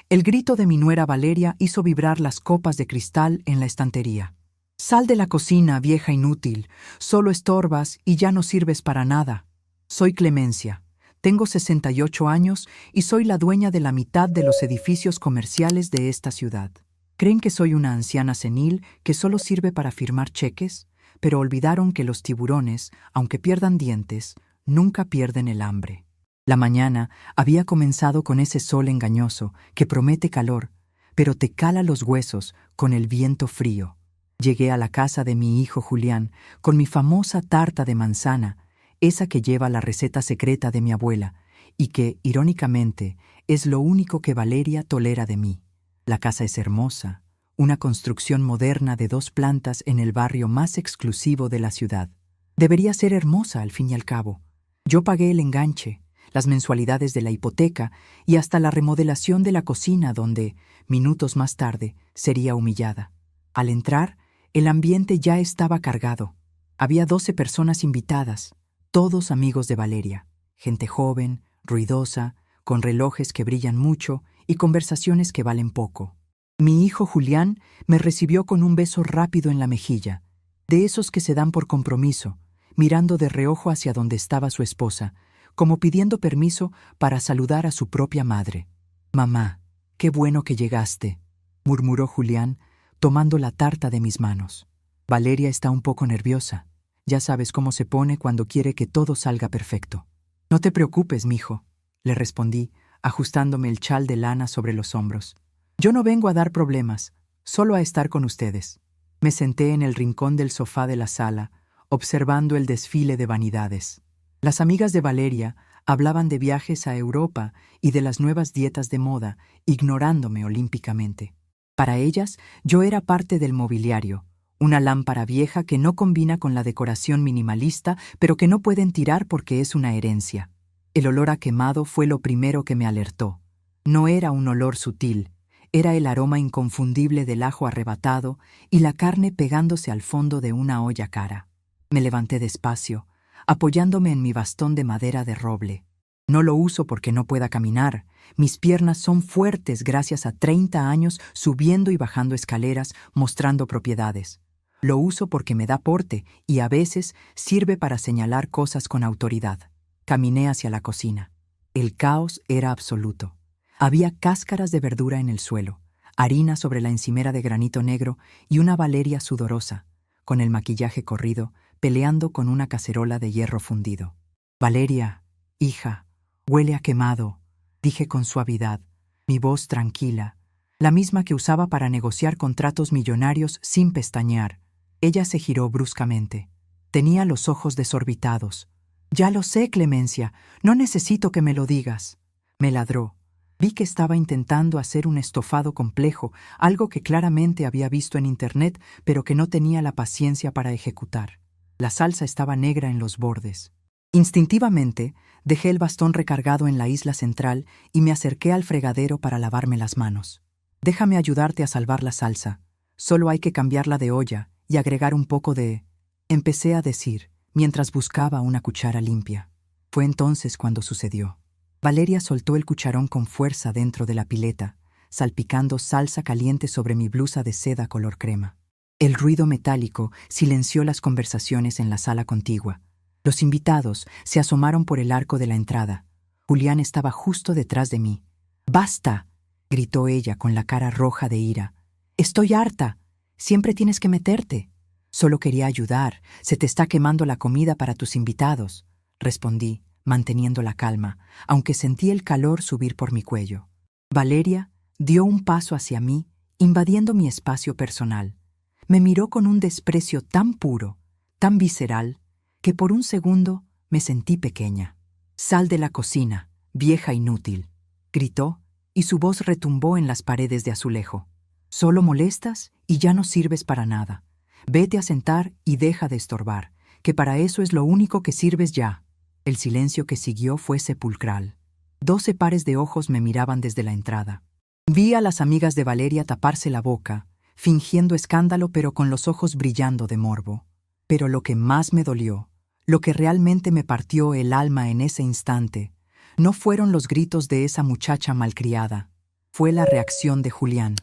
El grito de mi nuera Valeria hizo vibrar las copas de cristal en la estantería. «Sal de la cocina, vieja inútil. Solo estorbas y ya no sirves para nada. Soy Clemencia. Tengo 68 años y soy la dueña de la mitad de los edificios comerciales de esta ciudad. ¿Creen que soy una anciana senil que solo sirve para firmar cheques? Pero olvidaron que los tiburones, aunque pierdan dientes, nunca pierden el hambre». La mañana había comenzado con ese sol engañoso que promete calor, pero te cala los huesos con el viento frío. Llegué a la casa de mi hijo Julián con mi famosa tarta de manzana, esa que lleva la receta secreta de mi abuela y que, irónicamente, es lo único que Valeria tolera de mí. La casa es hermosa, una construcción moderna de 2 plantas en el barrio más exclusivo de la ciudad. Debería ser hermosa al fin y al cabo. Yo pagué el enganche, las mensualidades de la hipoteca y hasta la remodelación de la cocina donde, minutos más tarde, sería humillada. Al entrar, el ambiente ya estaba cargado. Había 12 personas invitadas, todos amigos de Valeria, gente joven, ruidosa, con relojes que brillan mucho y conversaciones que valen poco. Mi hijo Julián me recibió con un beso rápido en la mejilla, de esos que se dan por compromiso, mirando de reojo hacia donde estaba su esposa, como pidiendo permiso para saludar a su propia madre. «Mamá, qué bueno que llegaste», murmuró Julián, tomando la tarta de mis manos. «Valeria está un poco nerviosa. Ya sabes cómo se pone cuando quiere que todo salga perfecto». «No te preocupes, mijo», le respondí, ajustándome el chal de lana sobre los hombros. «Yo no vengo a dar problemas, solo a estar con ustedes». Me senté en el rincón del sofá de la sala, observando el desfile de vanidades. Las amigas de Valeria hablaban de viajes a Europa y de las nuevas dietas de moda, ignorándome olímpicamente. Para ellas, yo era parte del mobiliario, una lámpara vieja que no combina con la decoración minimalista, pero que no pueden tirar porque es una herencia. El olor a quemado fue lo primero que me alertó. No era un olor sutil, era el aroma inconfundible del ajo arrebatado y la carne pegándose al fondo de una olla cara. Me levanté despacio, apoyándome en mi bastón de madera de roble. No lo uso porque no pueda caminar. Mis piernas son fuertes gracias a 30 años subiendo y bajando escaleras, mostrando propiedades. Lo uso porque me da porte y a veces sirve para señalar cosas con autoridad. Caminé hacia la cocina. El caos era absoluto. Había cáscaras de verdura en el suelo, harina sobre la encimera de granito negro y una Valeria sudorosa, con el maquillaje corrido, peleando con una cacerola de hierro fundido. «Valeria, hija, huele a quemado», dije con suavidad, mi voz tranquila, la misma que usaba para negociar contratos millonarios sin pestañear. Ella se giró bruscamente. Tenía los ojos desorbitados. «Ya lo sé, Clemencia, no necesito que me lo digas», me ladró. Vi que estaba intentando hacer un estofado complejo, algo que claramente había visto en internet, pero que no tenía la paciencia para ejecutar. La salsa estaba negra en los bordes. Instintivamente, dejé el bastón recargado en la isla central y me acerqué al fregadero para lavarme las manos. «Déjame ayudarte a salvar la salsa. Solo hay que cambiarla de olla y agregar un poco de...», empecé a decir, mientras buscaba una cuchara limpia. Fue entonces cuando sucedió. Valeria soltó el cucharón con fuerza dentro de la pileta, salpicando salsa caliente sobre mi blusa de seda color crema. El ruido metálico silenció las conversaciones en la sala contigua. Los invitados se asomaron por el arco de la entrada. Julián estaba justo detrás de mí. «¡Basta!», gritó ella con la cara roja de ira. «Estoy harta. Siempre tienes que meterte». «Solo quería ayudar. Se te está quemando la comida para tus invitados», respondí, manteniendo la calma, aunque sentí el calor subir por mi cuello. Valeria dio un paso hacia mí, invadiendo mi espacio personal. Me miró con un desprecio tan puro, tan visceral, que por un segundo me sentí pequeña. «Sal de la cocina, vieja inútil», gritó, y su voz retumbó en las paredes de azulejo. «Solo molestas y ya no sirves para nada. Vete a sentar y deja de estorbar, que para eso es lo único que sirves ya». El silencio que siguió fue sepulcral. 12 pares de ojos me miraban desde la entrada. Vi a las amigas de Valeria taparse la boca, fingiendo escándalo pero con los ojos brillando de morbo. Pero lo que más me dolió, lo que realmente me partió el alma en ese instante, no fueron los gritos de esa muchacha malcriada. Fue la reacción de Julián,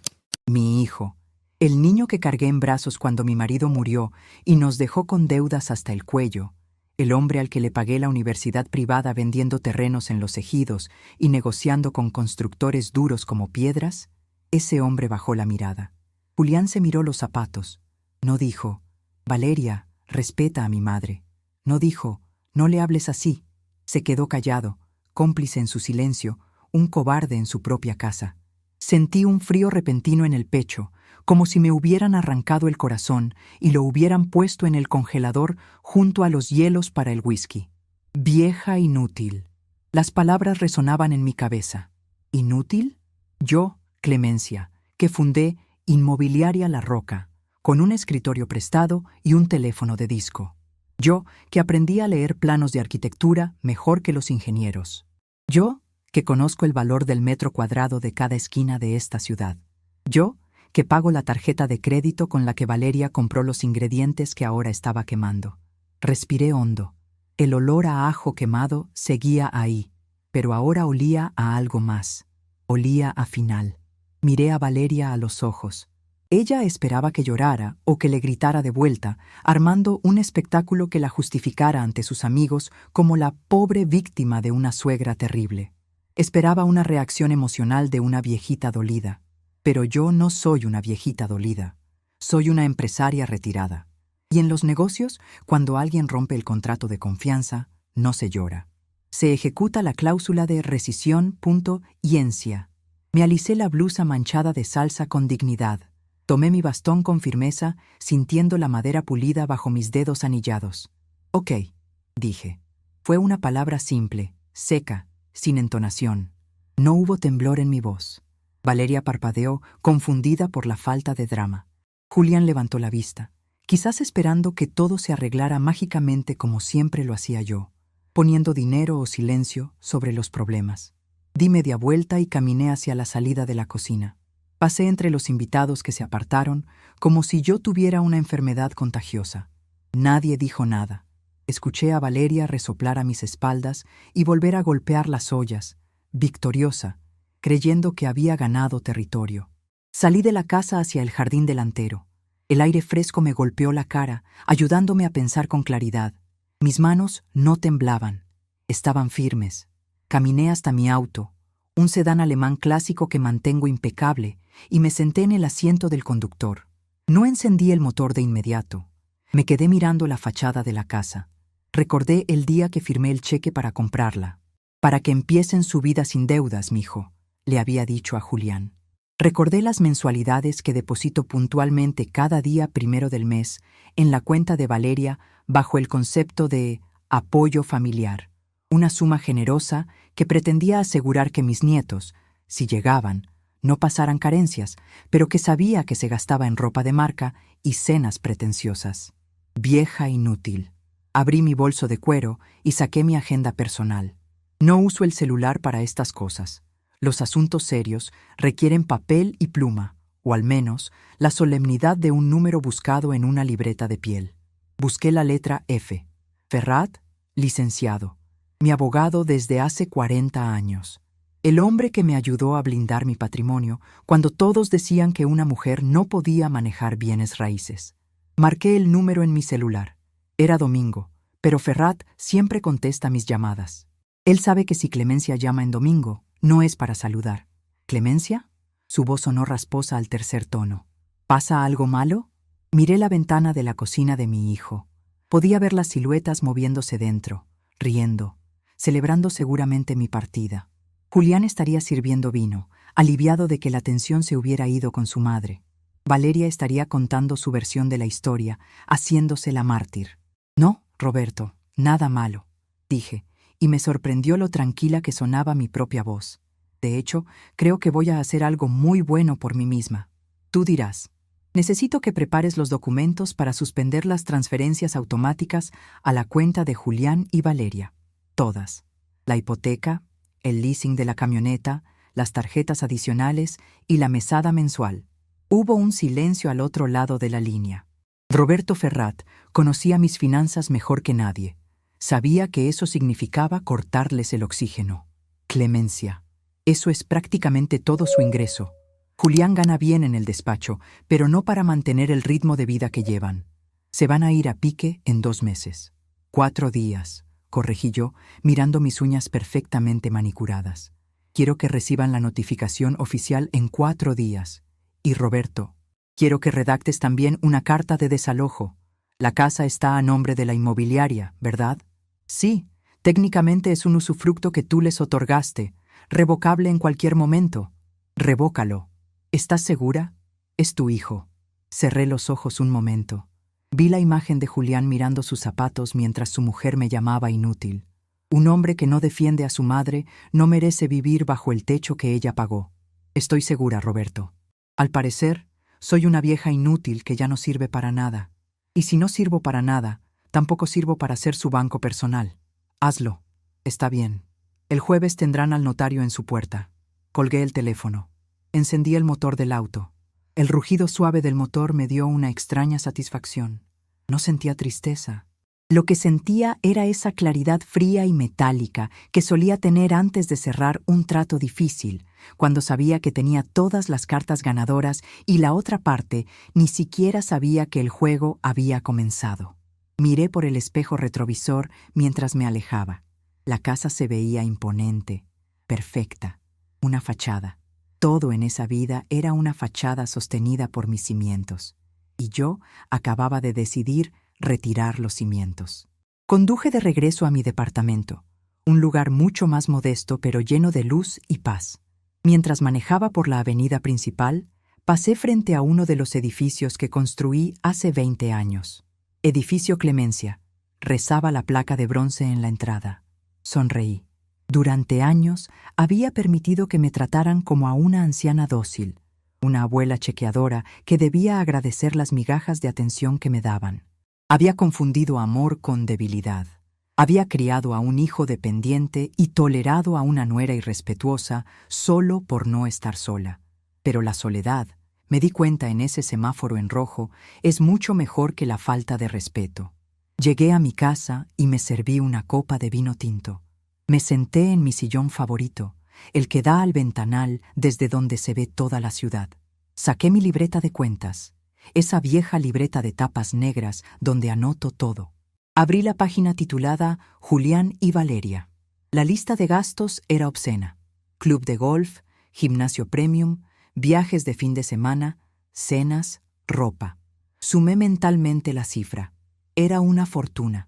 mi hijo, el niño que cargué en brazos cuando mi marido murió y nos dejó con deudas hasta el cuello, el hombre al que le pagué la universidad privada vendiendo terrenos en los ejidos y negociando con constructores duros como piedras. Ese hombre bajó la mirada. Julián se miró los zapatos. No dijo, Valeria, respeta a mi madre. No dijo, no le hables así. Se quedó callado, cómplice en su silencio, un cobarde en su propia casa. Sentí un frío repentino en el pecho, como si me hubieran arrancado el corazón y lo hubieran puesto en el congelador junto a los hielos para el whisky. Vieja inútil. Las palabras resonaban en mi cabeza. ¿Inútil? Yo, Clemencia, que fundé Inmobiliaria La Roca, con un escritorio prestado y un teléfono de disco. Yo, que aprendí a leer planos de arquitectura mejor que los ingenieros. Yo, que conozco el valor del metro cuadrado de cada esquina de esta ciudad. Yo, que pago la tarjeta de crédito con la que Valeria compró los ingredientes que ahora estaba quemando. Respiré hondo. El olor a ajo quemado seguía ahí, pero ahora olía a algo más. Olía a final. Miré a Valeria a los ojos. Ella esperaba que llorara o que le gritara de vuelta, armando un espectáculo que la justificara ante sus amigos como la pobre víctima de una suegra terrible. Esperaba una reacción emocional de una viejita dolida. Pero yo no soy una viejita dolida. Soy una empresaria retirada. Y en los negocios, cuando alguien rompe el contrato de confianza, no se llora. Se ejecuta la cláusula de rescisión iencia. Me alicé la blusa manchada de salsa con dignidad. Tomé mi bastón con firmeza, sintiendo la madera pulida bajo mis dedos anillados. Ok, dije. Fue una palabra simple, seca, sin entonación. No hubo temblor en mi voz. Valeria parpadeó, confundida por la falta de drama. Julián levantó la vista, quizás esperando que todo se arreglara mágicamente como siempre lo hacía yo, poniendo dinero o silencio sobre los problemas. Di media vuelta y caminé hacia la salida de la cocina. Pasé entre los invitados que se apartaron, como si yo tuviera una enfermedad contagiosa. Nadie dijo nada. Escuché a Valeria resoplar a mis espaldas y volver a golpear las ollas, victoriosa, creyendo que había ganado territorio. Salí de la casa hacia el jardín delantero. El aire fresco me golpeó la cara, ayudándome a pensar con claridad. Mis manos no temblaban, estaban firmes. Caminé hasta mi auto, un sedán alemán clásico que mantengo impecable, y me senté en el asiento del conductor. No encendí el motor de inmediato. Me quedé mirando la fachada de la casa. Recordé el día que firmé el cheque para comprarla. Para que empiecen su vida sin deudas, mijo, le había dicho a Julián. Recordé las mensualidades que deposito puntualmente cada día primero del mes en la cuenta de Valeria bajo el concepto de apoyo familiar, una suma generosa que pretendía asegurar que mis nietos, si llegaban, no pasaran carencias, pero que sabía que se gastaba en ropa de marca y cenas pretenciosas. Vieja inútil. Abrí mi bolso de cuero y saqué mi agenda personal. No uso el celular para estas cosas. Los asuntos serios requieren papel y pluma, o al menos la solemnidad de un número buscado en una libreta de piel. Busqué la letra F. Ferrat, licenciado. Mi abogado desde hace 40 años. El hombre que me ayudó a blindar mi patrimonio cuando todos decían que una mujer no podía manejar bienes raíces. Marqué el número en mi celular. Era domingo, pero Ferrat siempre contesta mis llamadas. Él sabe que si Clemencia llama en domingo, no es para saludar. ¿Clemencia? Su voz sonó rasposa al tercer tono. ¿Pasa algo malo? Miré la ventana de la cocina de mi hijo. Podía ver las siluetas moviéndose dentro, riendo, celebrando seguramente mi partida. Julián estaría sirviendo vino, aliviado de que la tensión se hubiera ido con su madre. Valeria estaría contando su versión de la historia, haciéndose la mártir. No, Roberto, nada malo, dije, y me sorprendió lo tranquila que sonaba mi propia voz. De hecho, creo que voy a hacer algo muy bueno por mí misma. Tú dirás, necesito que prepares los documentos para suspender las transferencias automáticas a la cuenta de Julián y Valeria. Todas. La hipoteca, el leasing de la camioneta, las tarjetas adicionales y la mesada mensual. Hubo un silencio al otro lado de la línea. Roberto Ferrat conocía mis finanzas mejor que nadie. Sabía que eso significaba cortarles el oxígeno. Clemencia. Eso es prácticamente todo su ingreso. Julián gana bien en el despacho, pero no para mantener el ritmo de vida que llevan. Se van a ir a pique en 2 meses. 4 días, corregí yo, mirando mis uñas perfectamente manicuradas. Quiero que reciban la notificación oficial en 4 días. Y Roberto, quiero que redactes también una carta de desalojo. La casa está a nombre de la inmobiliaria, ¿verdad? Sí, técnicamente es un usufructo que tú les otorgaste, revocable en cualquier momento. Revócalo. ¿Estás segura? Es tu hijo. Cerré los ojos un momento. Vi la imagen de Julián mirando sus zapatos mientras su mujer me llamaba inútil. Un hombre que no defiende a su madre no merece vivir bajo el techo que ella pagó. Estoy segura, Roberto. Al parecer, soy una vieja inútil que ya no sirve para nada. Y si no sirvo para nada, tampoco sirvo para ser su banco personal. Hazlo. Está bien. El jueves tendrán al notario en su puerta. Colgué el teléfono. Encendí el motor del auto. El rugido suave del motor me dio una extraña satisfacción. No sentía tristeza. Lo que sentía era esa claridad fría y metálica que solía tener antes de cerrar un trato difícil, cuando sabía que tenía todas las cartas ganadoras y la otra parte ni siquiera sabía que el juego había comenzado. Miré por el espejo retrovisor mientras me alejaba. La casa se veía imponente, perfecta, una fachada. Todo en esa vida era una fachada sostenida por mis cimientos, y yo acababa de decidir retirar los cimientos. Conduje de regreso a mi departamento, un lugar mucho más modesto pero lleno de luz y paz. Mientras manejaba por la avenida principal, pasé frente a uno de los edificios que construí hace 20 años. Edificio Clemencia. Rezaba la placa de bronce en la entrada. Sonreí. Durante años había permitido que me trataran como a una anciana dócil, una abuela chequeadora que debía agradecer las migajas de atención que me daban. Había confundido amor con debilidad. Había criado a un hijo dependiente y tolerado a una nuera irrespetuosa solo por no estar sola. Pero la soledad, me di cuenta en ese semáforo en rojo, es mucho mejor que la falta de respeto. Llegué a mi casa y me serví una copa de vino tinto. Me senté en mi sillón favorito, el que da al ventanal desde donde se ve toda la ciudad. Saqué mi libreta de cuentas, esa vieja libreta de tapas negras donde anoto todo. Abrí la página titulada Julián y Valeria. La lista de gastos era obscena. Club de golf, gimnasio premium, viajes de fin de semana, cenas, ropa. Sumé mentalmente la cifra. Era una fortuna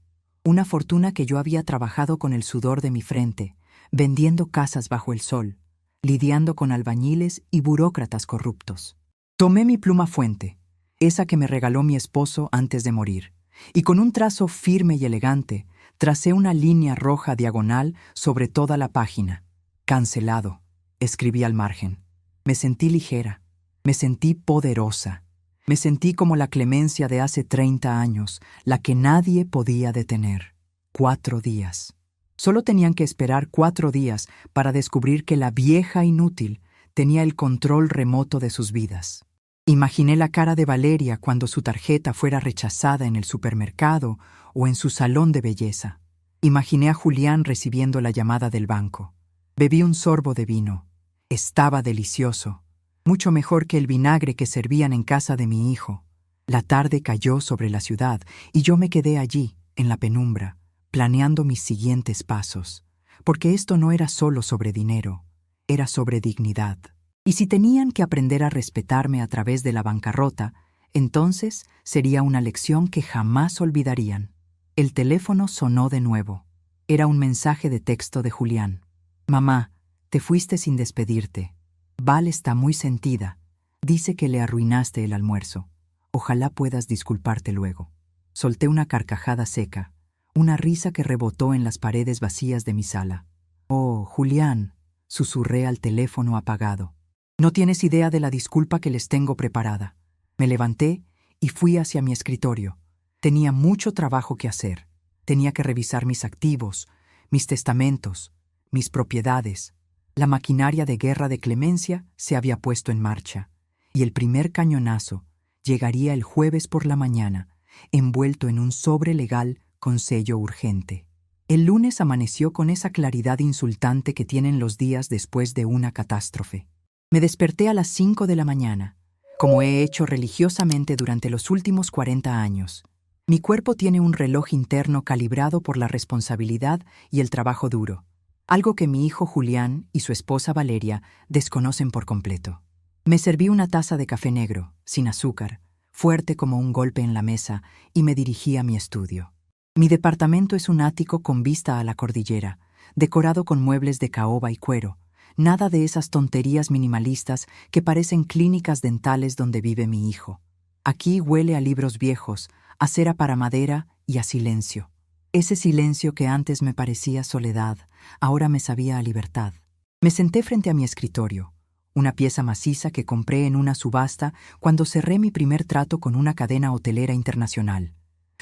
que yo había trabajado con el sudor de mi frente, vendiendo casas bajo el sol, lidiando con albañiles y burócratas corruptos. Tomé mi pluma fuente, esa que me regaló mi esposo antes de morir, y con un trazo firme y elegante, tracé una línea roja diagonal sobre toda la página. Cancelado, escribí al margen. Me sentí ligera, me sentí poderosa. Me sentí como la Clemencia de hace 30 años, la que nadie podía detener. 4 días. Solo tenían que esperar 4 días para descubrir que la vieja inútil tenía el control remoto de sus vidas. Imaginé la cara de Valeria cuando su tarjeta fuera rechazada en el supermercado o en su salón de belleza. Imaginé a Julián recibiendo la llamada del banco. Bebí un sorbo de vino. Estaba delicioso. Mucho mejor que el vinagre que servían en casa de mi hijo. La tarde cayó sobre la ciudad y yo me quedé allí, en la penumbra, planeando mis siguientes pasos, porque esto no era solo sobre dinero, era sobre dignidad. Y si tenían que aprender a respetarme a través de la bancarrota, entonces sería una lección que jamás olvidarían. El teléfono sonó de nuevo. Era un mensaje de texto de Julián. Mamá, te fuiste sin despedirte. Val está muy sentida. Dice que le arruinaste el almuerzo. Ojalá puedas disculparte luego. Solté una carcajada seca, una risa que rebotó en las paredes vacías de mi sala. Oh, Julián, susurré al teléfono apagado. No tienes idea de la disculpa que les tengo preparada. Me levanté y fui hacia mi escritorio. Tenía mucho trabajo que hacer. Tenía que revisar mis activos, mis testamentos, mis propiedades. La maquinaria de guerra de Clemencia se había puesto en marcha, y el primer cañonazo llegaría el jueves por la mañana, envuelto en un sobre legal con sello urgente. El lunes amaneció con esa claridad insultante que tienen los días después de una catástrofe. Me desperté a las 5 de la mañana, como he hecho religiosamente durante los últimos 40 años. Mi cuerpo tiene un reloj interno calibrado por la responsabilidad y el trabajo duro, algo que mi hijo Julián y su esposa Valeria desconocen por completo. Me serví una taza de café negro, sin azúcar, fuerte como un golpe en la mesa, y me dirigí a mi estudio. Mi departamento es un ático con vista a la cordillera, decorado con muebles de caoba y cuero, nada de esas tonterías minimalistas que parecen clínicas dentales donde vive mi hijo. Aquí huele a libros viejos, a cera para madera y a silencio. Ese silencio que antes me parecía soledad, ahora me sabía a libertad. Me senté frente a mi escritorio, una pieza maciza que compré en una subasta cuando cerré mi primer trato con una cadena hotelera internacional.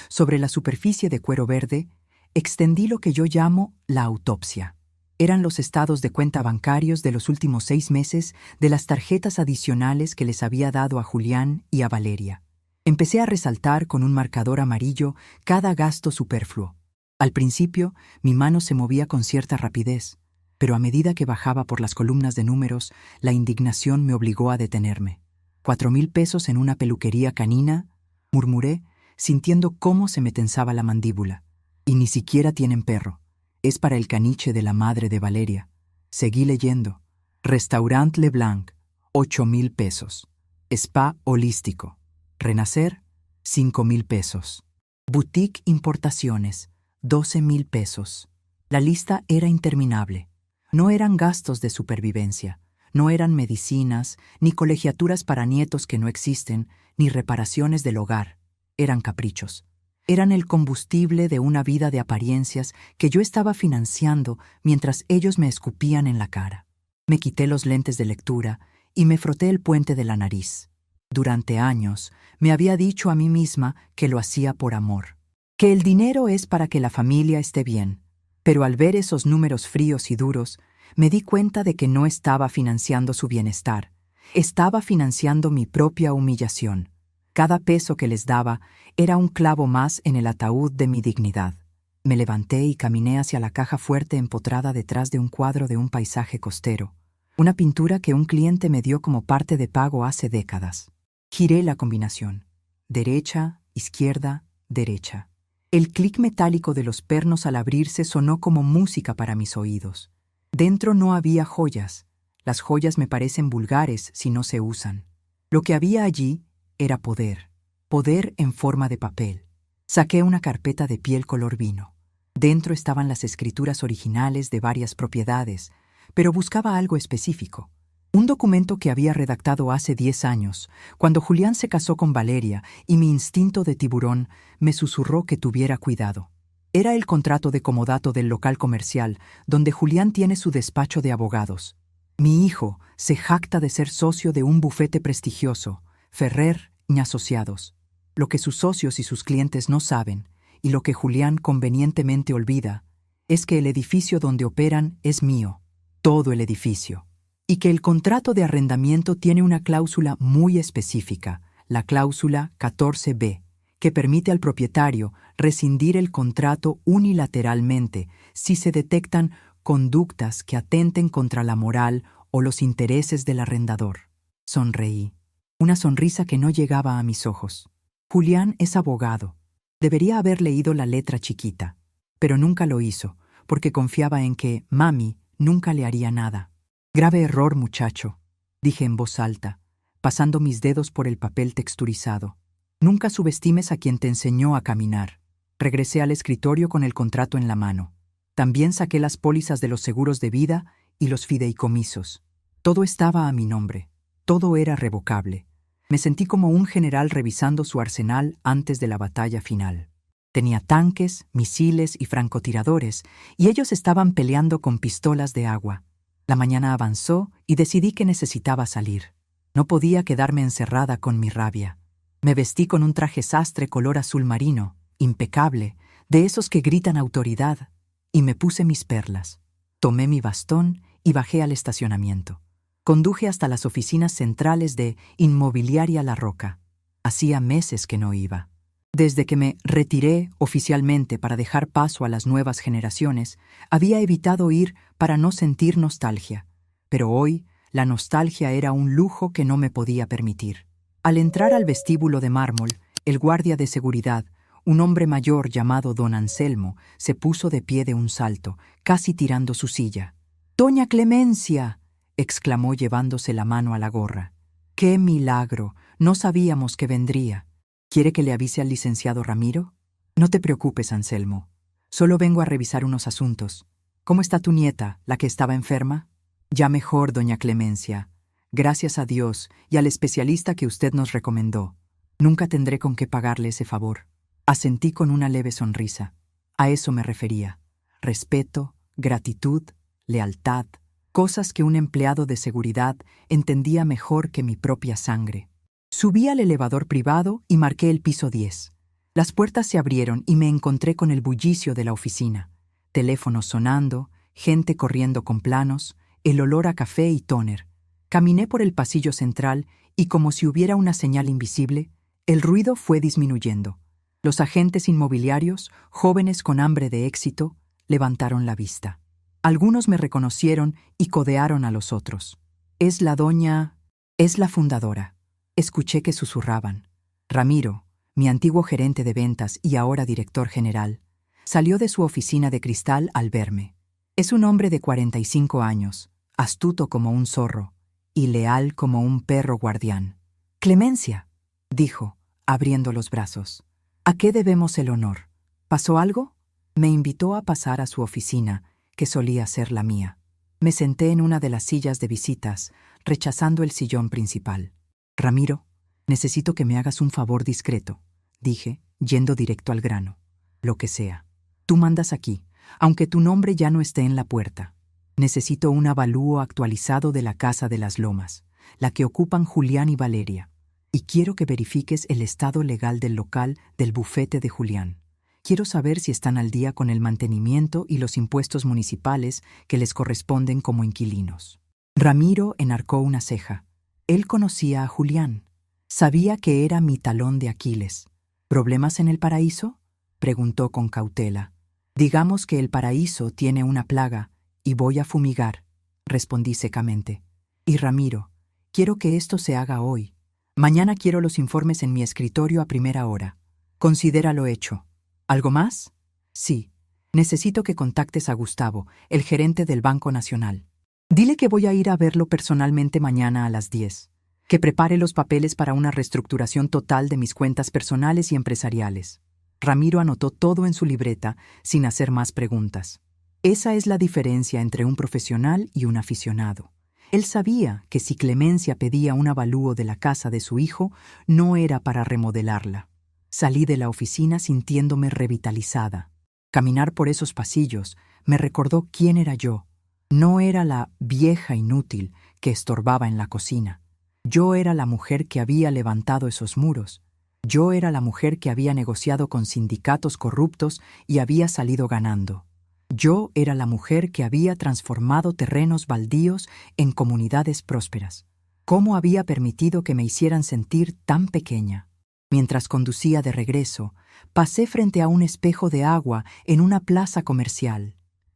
Sobre la superficie de cuero verde, extendí lo que yo llamo la autopsia. Eran los estados de cuenta bancarios de los últimos 6 meses de las tarjetas adicionales que les había dado a Julián y a Valeria. Empecé a resaltar con un marcador amarillo cada gasto superfluo. Al principio, mi mano se movía con cierta rapidez, pero a medida que bajaba por las columnas de números, la indignación me obligó a detenerme. 4,000 pesos en una peluquería canina, murmuré, sintiendo cómo se me tensaba la mandíbula. Y ni siquiera tienen perro. Es para el caniche de la madre de Valeria. Seguí leyendo. Restaurant Leblanc, 8,000 pesos. Spa holístico. Renacer, 5,000 pesos. Boutique Importaciones, 12,000 pesos. La lista era interminable. No eran gastos de supervivencia. No eran medicinas, ni colegiaturas para nietos que no existen, ni reparaciones del hogar. Eran caprichos. Eran el combustible de una vida de apariencias que yo estaba financiando mientras ellos me escupían en la cara. Me quité los lentes de lectura y me froté el puente de la nariz. Durante años me había dicho a mí misma que lo hacía por amor, que el dinero es para que la familia esté bien, pero al ver esos números fríos y duros, me di cuenta de que no estaba financiando su bienestar, estaba financiando mi propia humillación. Cada peso que les daba era un clavo más en el ataúd de mi dignidad. Me levanté y caminé hacia la caja fuerte empotrada detrás de un cuadro de un paisaje costero, una pintura que un cliente me dio como parte de pago hace décadas. Giré la combinación. Derecha, izquierda, derecha. El clic metálico de los pernos al abrirse sonó como música para mis oídos. Dentro no había joyas. Las joyas me parecen vulgares si no se usan. Lo que había allí era poder. Poder en forma de papel. Saqué una carpeta de piel color vino. Dentro estaban las escrituras originales de varias propiedades, pero buscaba algo específico. Un documento que había redactado hace 10 años, cuando Julián se casó con Valeria y mi instinto de tiburón me susurró que tuviera cuidado. Era el contrato de comodato del local comercial, donde Julián tiene su despacho de abogados. Mi hijo se jacta de ser socio de un bufete prestigioso, Ferrer y Asociados. Lo que sus socios y sus clientes no saben, y lo que Julián convenientemente olvida, es que el edificio donde operan es mío, todo el edificio. Y que el contrato de arrendamiento tiene una cláusula muy específica, la cláusula 14B, que permite al propietario rescindir el contrato unilateralmente si se detectan conductas que atenten contra la moral o los intereses del arrendador. Sonreí, una sonrisa que no llegaba a mis ojos. Julián es abogado. Debería haber leído la letra chiquita, pero nunca lo hizo, porque confiaba en que mami nunca le haría nada. Grave error, muchacho, dije en voz alta, pasando mis dedos por el papel texturizado. Nunca subestimes a quien te enseñó a caminar. Regresé al escritorio con el contrato en la mano. También saqué las pólizas de los seguros de vida y los fideicomisos. Todo estaba a mi nombre. Todo era revocable. Me sentí como un general revisando su arsenal antes de la batalla final. Tenía tanques, misiles y francotiradores, y ellos estaban peleando con pistolas de agua. La mañana avanzó y decidí que necesitaba salir. No podía quedarme encerrada con mi rabia. Me vestí con un traje sastre color azul marino, impecable, de esos que gritan autoridad, y me puse mis perlas. Tomé mi bastón y bajé al estacionamiento. Conduje hasta las oficinas centrales de Inmobiliaria La Roca. Hacía meses que no iba. Desde que me retiré oficialmente para dejar paso a las nuevas generaciones, había evitado ir para no sentir nostalgia, pero hoy la nostalgia era un lujo que no me podía permitir. Al entrar al vestíbulo de mármol, el guardia de seguridad, un hombre mayor llamado don Anselmo, se puso de pie de un salto, casi tirando su silla. «¡Doña Clemencia!», exclamó llevándose la mano a la gorra. «¡Qué milagro! No sabíamos que vendría. ¿Quiere que le avise al licenciado Ramiro?» «No te preocupes, Anselmo. Solo vengo a revisar unos asuntos. ¿Cómo está tu nieta, la que estaba enferma?» «Ya mejor, doña Clemencia. Gracias a Dios y al especialista que usted nos recomendó. Nunca tendré con qué pagarle ese favor». Asentí con una leve sonrisa. A eso me refería. Respeto, gratitud, lealtad, cosas que un empleado de seguridad entendía mejor que mi propia sangre. Subí al elevador privado y marqué el piso 10. Las puertas se abrieron y me encontré con el bullicio de la oficina. Teléfonos sonando, gente corriendo con planos, el olor a café y tóner. Caminé por el pasillo central y, como si hubiera una señal invisible, el ruido fue disminuyendo. Los agentes inmobiliarios, jóvenes con hambre de éxito, levantaron la vista. Algunos me reconocieron y codearon a los otros. «Es la doña... es la fundadora». Escuché que susurraban. Ramiro, mi antiguo gerente de ventas y ahora director general, salió de su oficina de cristal al verme. Es un hombre de 45 años, astuto como un zorro y leal como un perro guardián. «Clemencia», dijo, abriendo los brazos. «¿A qué debemos el honor? ¿Pasó algo?» Me invitó a pasar a su oficina, que solía ser la mía. Me senté en una de las sillas de visitas, rechazando el sillón principal. «Ramiro, necesito que me hagas un favor discreto», dije, yendo directo al grano. «Lo que sea. Tú mandas aquí, aunque tu nombre ya no esté en la puerta. Necesito un avalúo actualizado de la Casa de las Lomas, la que ocupan Julián y Valeria. Y quiero que verifiques el estado legal del local del bufete de Julián. Quiero saber si están al día con el mantenimiento y los impuestos municipales que les corresponden como inquilinos». Ramiro enarcó una ceja. Él conocía a Julián. Sabía que era mi talón de Aquiles. «¿Problemas en el paraíso?», preguntó con cautela. «Digamos que el paraíso tiene una plaga y voy a fumigar», respondí secamente. «Y Ramiro, quiero que esto se haga hoy. Mañana quiero los informes en mi escritorio a primera hora. Considéralo hecho. ¿Algo más?» «Sí. Necesito que contactes a Gustavo, el gerente del Banco Nacional. Dile que voy a ir a verlo personalmente mañana a las 10. Que prepare los papeles para una reestructuración total de mis cuentas personales y empresariales». Ramiro anotó todo en su libreta sin hacer más preguntas. Esa es la diferencia entre un profesional y un aficionado. Él sabía que si Clemencia pedía un avalúo de la casa de su hijo, no era para remodelarla. Salí de la oficina sintiéndome revitalizada. Caminar por esos pasillos me recordó quién era yo. No era la vieja inútil que estorbaba en la cocina. Yo era la mujer que había levantado esos muros. Yo era la mujer que había negociado con sindicatos corruptos y había salido ganando. Yo era la mujer que había transformado terrenos baldíos en comunidades prósperas. ¿Cómo había permitido que me hicieran sentir tan pequeña? Mientras conducía de regreso, pasé frente a un espejo de agua en una plaza comercial.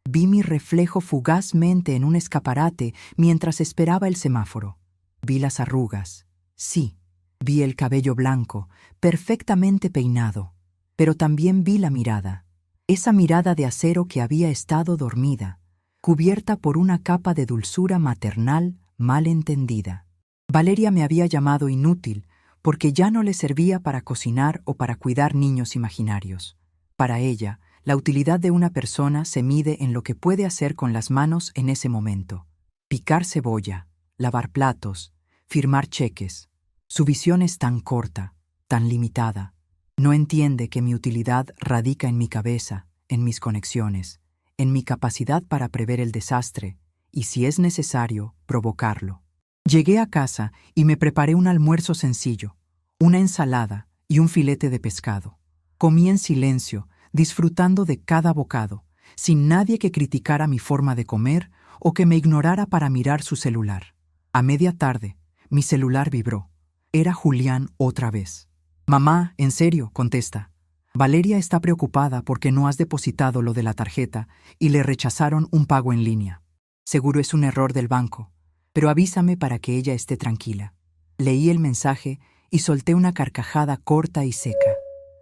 Vi mi reflejo fugazmente en un escaparate mientras esperaba el semáforo. Vi las arrugas. Sí, vi el cabello blanco, perfectamente peinado. Pero también vi la mirada. Esa mirada de acero que había estado dormida, cubierta por una capa de dulzura maternal mal entendida. Valeria me había llamado inútil porque ya no le servía para cocinar o para cuidar niños imaginarios. Para ella, la utilidad de una persona se mide en lo que puede hacer con las manos en ese momento. Picar cebolla, lavar platos, firmar cheques. Su visión es tan corta, tan limitada. No entiende que mi utilidad radica en mi cabeza, en mis conexiones, en mi capacidad para prever el desastre y, si es necesario, provocarlo. Llegué a casa y me preparé un almuerzo sencillo, una ensalada y un filete de pescado. Comí en silencio, disfrutando de cada bocado, sin nadie que criticara mi forma de comer o que me ignorara para mirar su celular. A media tarde, mi celular vibró. Era Julián otra vez. Mamá, en serio, contesta. Valeria está preocupada porque no has depositado lo de la tarjeta y le rechazaron un pago en línea. Seguro es un error del banco, pero avísame para que ella esté tranquila. Leí el mensaje y solté una carcajada corta y seca.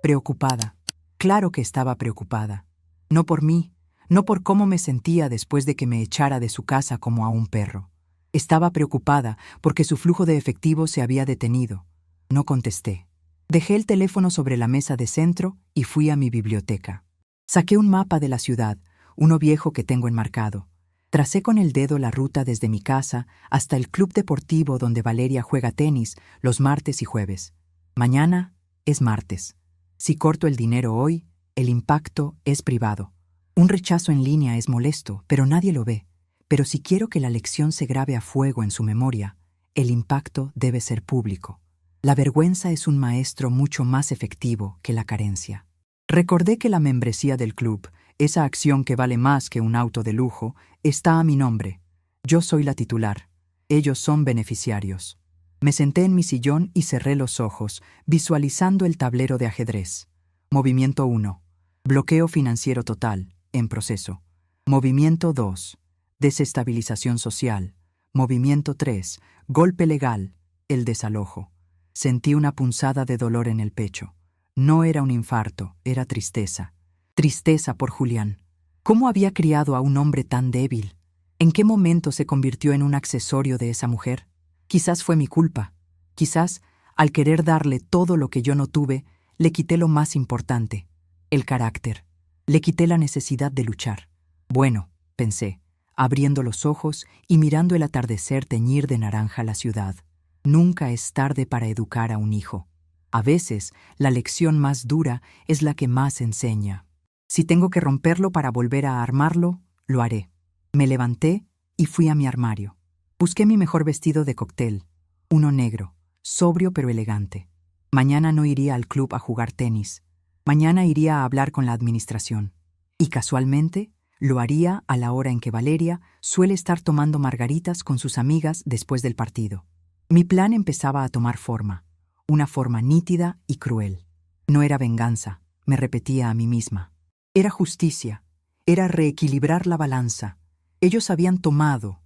Preocupada. Claro que estaba preocupada. No por mí, no por cómo me sentía después de que me echara de su casa como a un perro. Estaba preocupada porque su flujo de efectivo se había detenido. No contesté. Dejé el teléfono sobre la mesa de centro y fui a mi biblioteca. Saqué un mapa de la ciudad, uno viejo que tengo enmarcado. Tracé con el dedo la ruta desde mi casa hasta el club deportivo donde Valeria juega tenis los martes y jueves. Mañana es martes. Si corto el dinero hoy, el impacto es privado. Un rechazo en línea es molesto, pero nadie lo ve. Pero si quiero que la lección se grabe a fuego en su memoria, el impacto debe ser público. La vergüenza es un maestro mucho más efectivo que la carencia. Recordé que la membresía del club, esa acción que vale más que un auto de lujo, está a mi nombre. Yo soy la titular. Ellos son beneficiarios. Me senté en mi sillón y cerré los ojos, visualizando el tablero de ajedrez. Movimiento 1. Bloqueo financiero total, en proceso. Movimiento 2. Desestabilización social. Movimiento 3. Golpe legal, el desalojo. Sentí una punzada de dolor en el pecho. No era un infarto, era tristeza. Tristeza por Julián. ¿Cómo había criado a un hombre tan débil? ¿En qué momento se convirtió en un accesorio de esa mujer? Quizás fue mi culpa. Quizás, al querer darle todo lo que yo no tuve, le quité lo más importante, el carácter. Le quité la necesidad de luchar. Bueno, pensé, abriendo los ojos y mirando el atardecer teñir de naranja la ciudad. Nunca es tarde para educar a un hijo. A veces, la lección más dura es la que más enseña. Si tengo que romperlo para volver a armarlo, lo haré. Me levanté y fui a mi armario. Busqué mi mejor vestido de cóctel, uno negro, sobrio pero elegante. Mañana no iría al club a jugar tenis. Mañana iría a hablar con la administración. Y casualmente, lo haría a la hora en que Valeria suele estar tomando margaritas con sus amigas después del partido. Mi plan empezaba a tomar forma, una forma nítida y cruel. No era venganza, me repetía a mí misma. Era justicia, era reequilibrar la balanza. Ellos habían tomado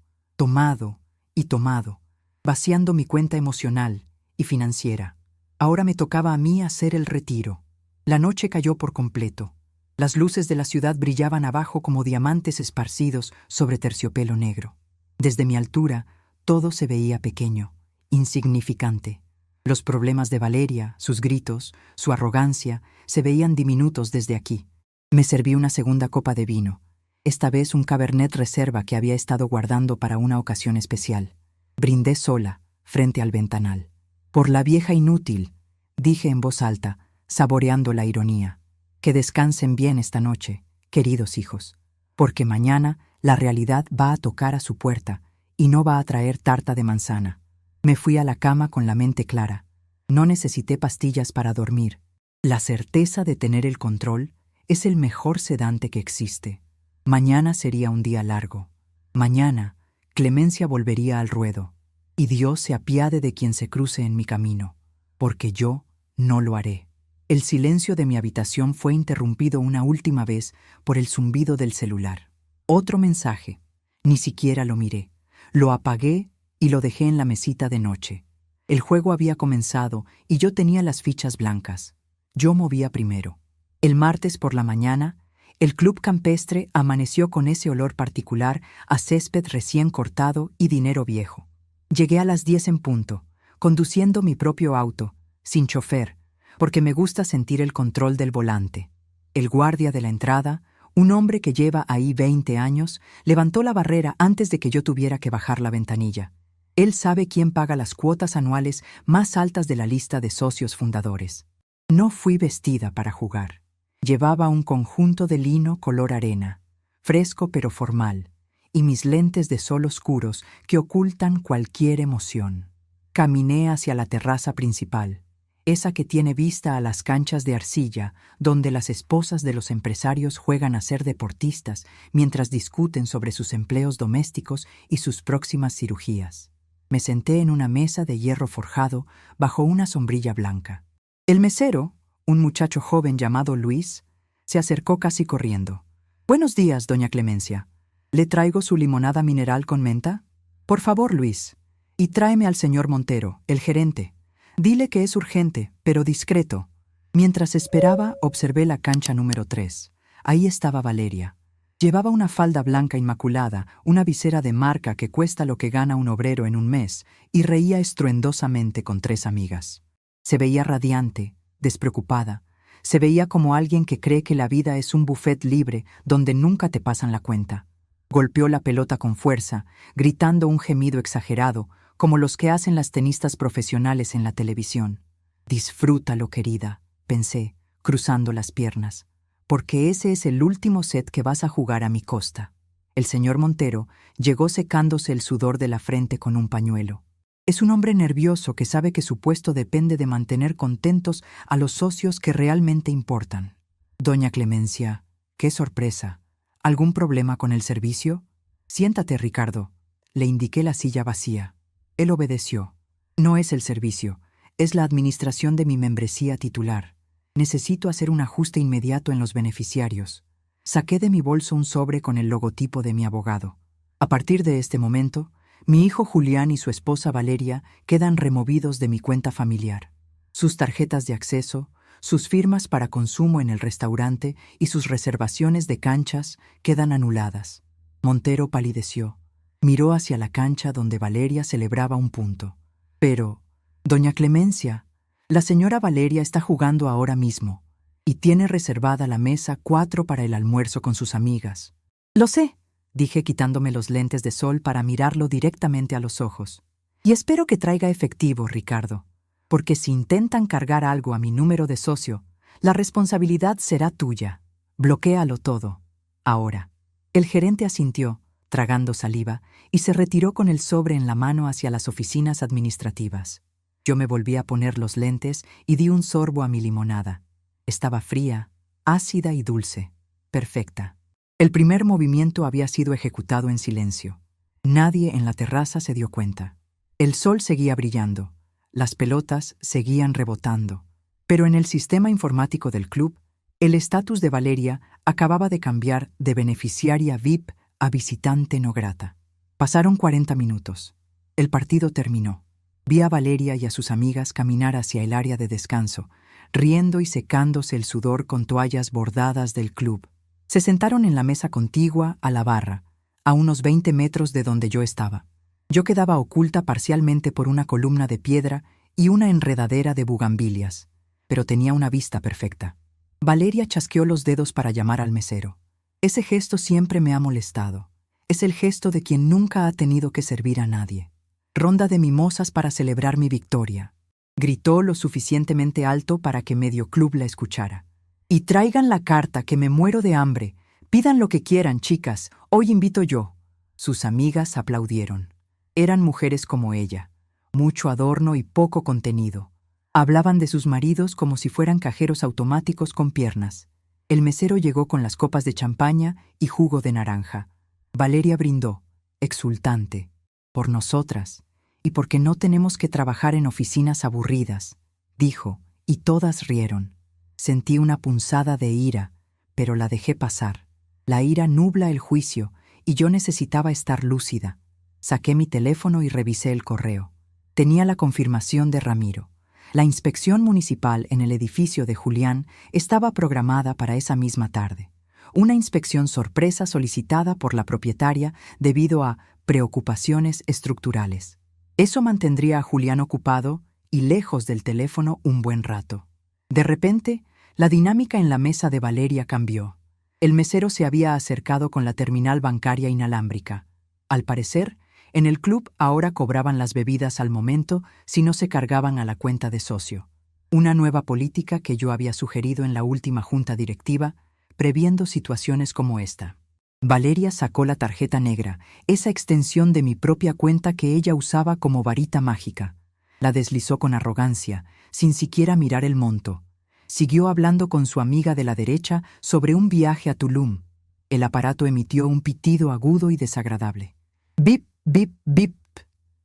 y tomado, vaciando mi cuenta emocional y financiera. Ahora me tocaba a mí hacer el retiro. La noche cayó por completo. Las luces de la ciudad brillaban abajo como diamantes esparcidos sobre terciopelo negro. Desde mi altura, todo se veía pequeño, insignificante. Los problemas de Valeria, sus gritos, su arrogancia, se veían diminutos desde aquí. Me serví una segunda copa de vino, esta vez un Cabernet Reserva que había estado guardando para una ocasión especial. Brindé sola, frente al ventanal. Por la vieja inútil, dije en voz alta, saboreando la ironía. Que descansen bien esta noche, queridos hijos, porque mañana la realidad va a tocar a su puerta y no va a traer tarta de manzana. Me fui a la cama con la mente clara. No necesité pastillas para dormir. La certeza de tener el control es el mejor sedante que existe. Mañana sería un día largo. Mañana, clemencia volvería al ruedo, y Dios se apiade de quien se cruce en mi camino, porque yo no lo haré. El silencio de mi habitación fue interrumpido una última vez por el zumbido del celular. Otro mensaje. Ni siquiera lo miré. Lo apagué y lo dejé en la mesita de noche. El juego había comenzado y yo tenía las fichas blancas. Yo movía primero. El martes por la mañana, el club campestre amaneció con ese olor particular a césped recién cortado y dinero viejo. Llegué a las 10 en punto, conduciendo mi propio auto, sin chofer, porque me gusta sentir el control del volante. El guardia de la entrada, un hombre que lleva ahí 20 años, levantó la barrera antes de que yo tuviera que bajar la ventanilla. Él sabe quién paga las cuotas anuales más altas de la lista de socios fundadores. No fui vestida para jugar. Llevaba un conjunto de lino color arena, fresco pero formal, y mis lentes de sol oscuros que ocultan cualquier emoción. Caminé hacia la terraza principal, esa que tiene vista a las canchas de arcilla, donde las esposas de los empresarios juegan a ser deportistas mientras discuten sobre sus empleos domésticos y sus próximas cirugías. Me senté en una mesa de hierro forjado bajo una sombrilla blanca. El mesero, un muchacho joven llamado Luis, se acercó casi corriendo. «Buenos días, doña Clemencia. ¿Le traigo su limonada mineral con menta? Por favor, Luis. Y tráeme al señor Montero, el gerente. Dile que es urgente, pero discreto». Mientras esperaba, observé la cancha número 3. Ahí estaba Valeria. Llevaba una falda blanca inmaculada, una visera de marca que cuesta lo que gana un obrero en un mes, y reía estruendosamente con 3 amigas. Se veía radiante, despreocupada. Se veía como alguien que cree que la vida es un buffet libre donde nunca te pasan la cuenta. Golpeó la pelota con fuerza, gritando un gemido exagerado, como los que hacen las tenistas profesionales en la televisión. «Disfrútalo, querida», pensé, cruzando las piernas, «porque ese es el último set que vas a jugar a mi costa». El señor Montero llegó secándose el sudor de la frente con un pañuelo. Es un hombre nervioso que sabe que su puesto depende de mantener contentos a los socios que realmente importan. «Doña Clemencia, qué sorpresa. ¿Algún problema con el servicio?» «Siéntate, Ricardo». Le indiqué la silla vacía. Él obedeció. «No es el servicio, es la administración de mi membresía titular. Necesito hacer un ajuste inmediato en los beneficiarios». Saqué de mi bolso un sobre con el logotipo de mi abogado. A partir de este momento, mi hijo Julián y su esposa Valeria quedan removidos de mi cuenta familiar. Sus tarjetas de acceso, sus firmas para consumo en el restaurante y sus reservaciones de canchas quedan anuladas. Montero palideció. Miró hacia la cancha donde Valeria celebraba un punto. «Pero, doña Clemencia, la señora Valeria está jugando ahora mismo y tiene reservada la mesa 4 para el almuerzo con sus amigas». «Lo sé», dije quitándome los lentes de sol para mirarlo directamente a los ojos. «Y espero que traiga efectivo, Ricardo, porque si intentan cargar algo a mi número de socio, la responsabilidad será tuya. Bloquéalo todo. Ahora». El gerente asintió, tragando saliva, y se retiró con el sobre en la mano hacia las oficinas administrativas. Yo me volví a poner los lentes y di un sorbo a mi limonada. Estaba fría, ácida y dulce. Perfecta. El primer movimiento había sido ejecutado en silencio. Nadie en la terraza se dio cuenta. El sol seguía brillando. Las pelotas seguían rebotando. Pero en el sistema informático del club, el estatus de Valeria acababa de cambiar de beneficiaria VIP a visitante no grata. Pasaron 40 minutos. El partido terminó. Vi a Valeria y a sus amigas caminar hacia el área de descanso, riendo y secándose el sudor con toallas bordadas del club. Se sentaron en la mesa contigua a la barra, a unos 20 metros de donde yo estaba. Yo quedaba oculta parcialmente por una columna de piedra y una enredadera de bugambilias, pero tenía una vista perfecta. Valeria chasqueó los dedos para llamar al mesero. Ese gesto siempre me ha molestado. Es el gesto de quien nunca ha tenido que servir a nadie. «Ronda de mimosas para celebrar mi victoria», gritó lo suficientemente alto para que medio club la escuchara. «Y traigan la carta, que me muero de hambre. Pidan lo que quieran, chicas. Hoy invito yo». Sus amigas aplaudieron. Eran mujeres como ella, mucho adorno y poco contenido. Hablaban de sus maridos como si fueran cajeros automáticos con piernas. El mesero llegó con las copas de champaña y jugo de naranja. Valeria brindó, exultante, por nosotras, y porque no tenemos que trabajar en oficinas aburridas, dijo, y todas rieron. Sentí una punzada de ira, pero la dejé pasar. La ira nubla el juicio, y yo necesitaba estar lúcida. Saqué mi teléfono y revisé el correo. Tenía la confirmación de Ramiro. La inspección municipal en el edificio de Julián estaba programada para esa misma tarde. Una inspección sorpresa solicitada por la propietaria debido a preocupaciones estructurales. Eso mantendría a Julián ocupado y lejos del teléfono un buen rato. De repente, la dinámica en la mesa de Valeria cambió. El mesero se había acercado con la terminal bancaria inalámbrica. Al parecer, en el club ahora cobraban las bebidas al momento si no se cargaban a la cuenta de socio. Una nueva política que yo había sugerido en la última junta directiva, previendo situaciones como esta. Valeria sacó la tarjeta negra, esa extensión de mi propia cuenta que ella usaba como varita mágica. La deslizó con arrogancia, sin siquiera mirar el monto. Siguió hablando con su amiga de la derecha sobre un viaje a Tulum. El aparato emitió un pitido agudo y desagradable. «Bip, bip, bip».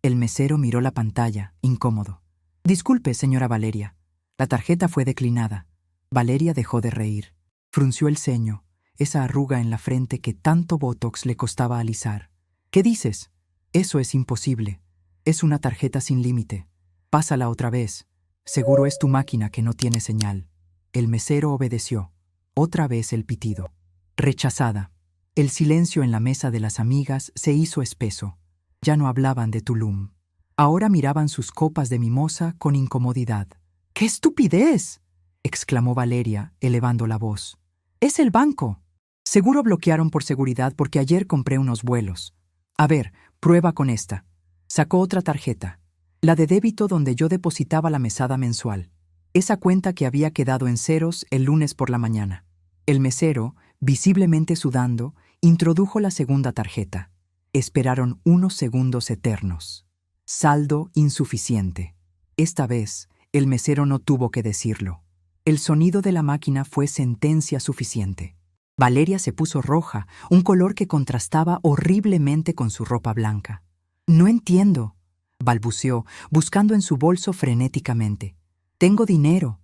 El mesero miró la pantalla, incómodo. «Disculpe, señora Valeria. La tarjeta fue declinada. Valeria dejó de reír. Frunció el ceño, esa arruga en la frente que tanto botox le costaba alisar. ¿Qué dices? Eso es imposible. Es una tarjeta sin límite. Pásala otra vez. Seguro es tu máquina que no tiene señal. El mesero obedeció. Otra vez el pitido. Rechazada. El silencio en la mesa de las amigas se hizo espeso. Ya no hablaban de Tulum. Ahora miraban sus copas de mimosa con incomodidad. ¡Qué estupidez!, exclamó Valeria, elevando la voz. ¡Es el banco! Seguro bloquearon por seguridad porque ayer compré unos vuelos. A ver, prueba con esta. Sacó otra tarjeta. La de débito donde yo depositaba la mesada mensual. Esa cuenta que había quedado en ceros el lunes por la mañana. El mesero, visiblemente sudando, introdujo la segunda tarjeta. Esperaron unos segundos eternos. Saldo insuficiente. Esta vez, el mesero no tuvo que decirlo. El sonido de la máquina fue sentencia suficiente. Valeria se puso roja, un color que contrastaba horriblemente con su ropa blanca. «No entiendo», balbuceó, buscando en su bolso frenéticamente. «Tengo dinero.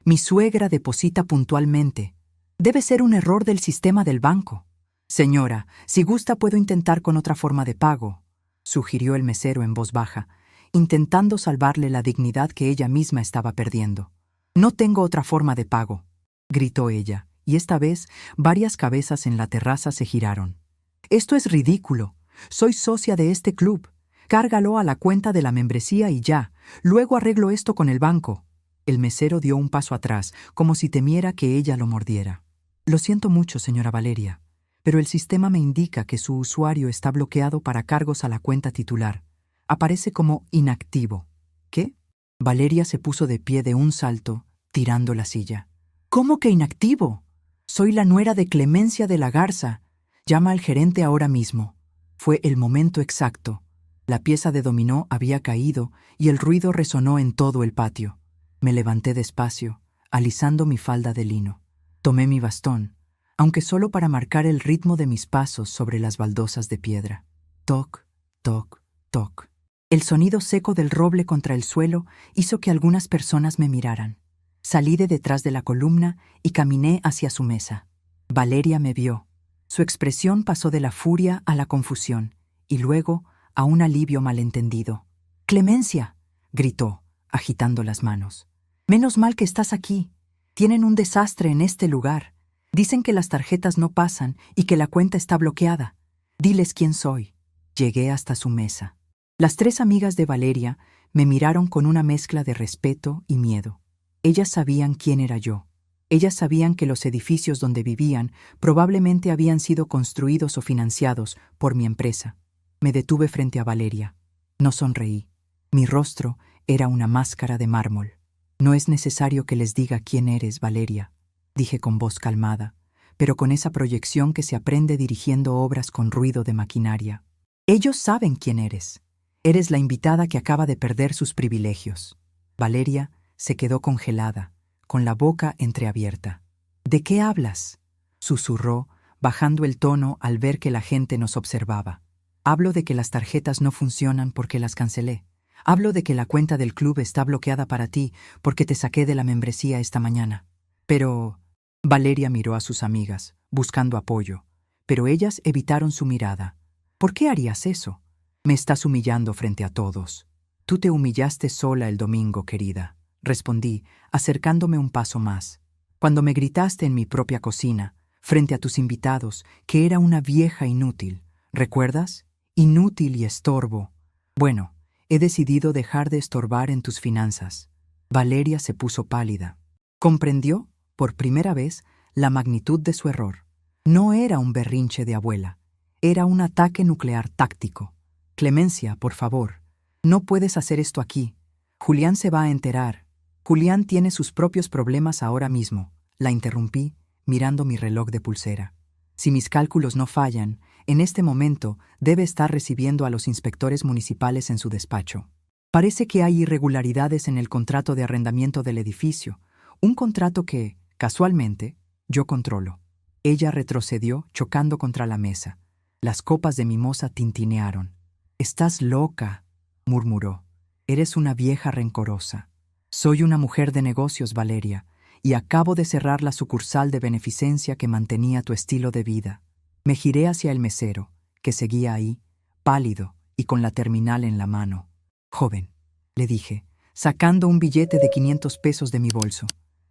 Mi suegra deposita puntualmente. Debe ser un error del sistema del banco». «Señora, si gusta puedo intentar con otra forma de pago», sugirió el mesero en voz baja, intentando salvarle la dignidad que ella misma estaba perdiendo. «No tengo otra forma de pago», gritó ella, y esta vez varias cabezas en la terraza se giraron. «Esto es ridículo. Soy socia de este club. Cárgalo a la cuenta de la membresía y ya. Luego arreglo esto con el banco». El mesero dio un paso atrás, como si temiera que ella lo mordiera. «Lo siento mucho, señora Valeria, pero el sistema me indica que su usuario está bloqueado para cargos a la cuenta titular. Aparece como inactivo». «¿Qué?». Valeria se puso de pie de un salto, tirando la silla. «¿Cómo que inactivo? Soy la nuera de Clemencia de la Garza. Llama al gerente ahora mismo». Fue el momento exacto. La pieza de dominó había caído y el ruido resonó en todo el patio. Me levanté despacio, alisando mi falda de lino. Tomé mi bastón, aunque solo para marcar el ritmo de mis pasos sobre las baldosas de piedra. Toc, toc, toc. El sonido seco del roble contra el suelo hizo que algunas personas me miraran. Salí de detrás de la columna y caminé hacia su mesa. Valeria me vio. Su expresión pasó de la furia a la confusión, y luego a un alivio malentendido. «¡Clemencia!», gritó, agitando las manos. «Menos mal que estás aquí. Tienen un desastre en este lugar. Dicen que las tarjetas no pasan y que la cuenta está bloqueada. Diles quién soy». Llegué hasta su mesa. Las tres amigas de Valeria me miraron con una mezcla de respeto y miedo. Ellas sabían quién era yo. Ellas sabían que los edificios donde vivían probablemente habían sido construidos o financiados por mi empresa. Me detuve frente a Valeria. No sonreí. Mi rostro era una máscara de mármol. «No es necesario que les diga quién eres, Valeria», dije con voz calmada, pero con esa proyección que se aprende dirigiendo obras con ruido de maquinaria. «Ellos saben quién eres. Eres la invitada que acaba de perder sus privilegios». Valeria se quedó congelada, con la boca entreabierta. «¿De qué hablas?», susurró, bajando el tono al ver que la gente nos observaba. «Hablo de que las tarjetas no funcionan porque las cancelé. Hablo de que la cuenta del club está bloqueada para ti porque te saqué de la membresía esta mañana». «Pero...». Valeria miró a sus amigas, buscando apoyo, pero ellas evitaron su mirada. «¿Por qué harías eso? Me estás humillando frente a todos». «Tú te humillaste sola el domingo, querida», respondí, acercándome un paso más. «Cuando me gritaste en mi propia cocina, frente a tus invitados, que era una vieja inútil. ¿Recuerdas? Inútil y estorbo. Bueno, he decidido dejar de estorbar en tus finanzas». Valeria se puso pálida. Comprendió, por primera vez, la magnitud de su error. No era un berrinche de abuela. Era un ataque nuclear táctico. «Clemencia, por favor. No puedes hacer esto aquí. Julián se va a enterar». «Julián tiene sus propios problemas ahora mismo», la interrumpí, mirando mi reloj de pulsera. «Si mis cálculos no fallan, en este momento debe estar recibiendo a los inspectores municipales en su despacho. Parece que hay irregularidades en el contrato de arrendamiento del edificio, un contrato que, casualmente, yo controlo». Ella retrocedió, chocando contra la mesa. Las copas de mimosa tintinearon. «Estás loca», murmuró. «Eres una vieja rencorosa». Soy una mujer de negocios, Valeria, y acabo de cerrar la sucursal de beneficencia que mantenía tu estilo de vida. Me giré hacia el mesero, que seguía ahí, pálido y con la terminal en la mano. Joven, le dije, sacando un billete de 500 pesos de mi bolso.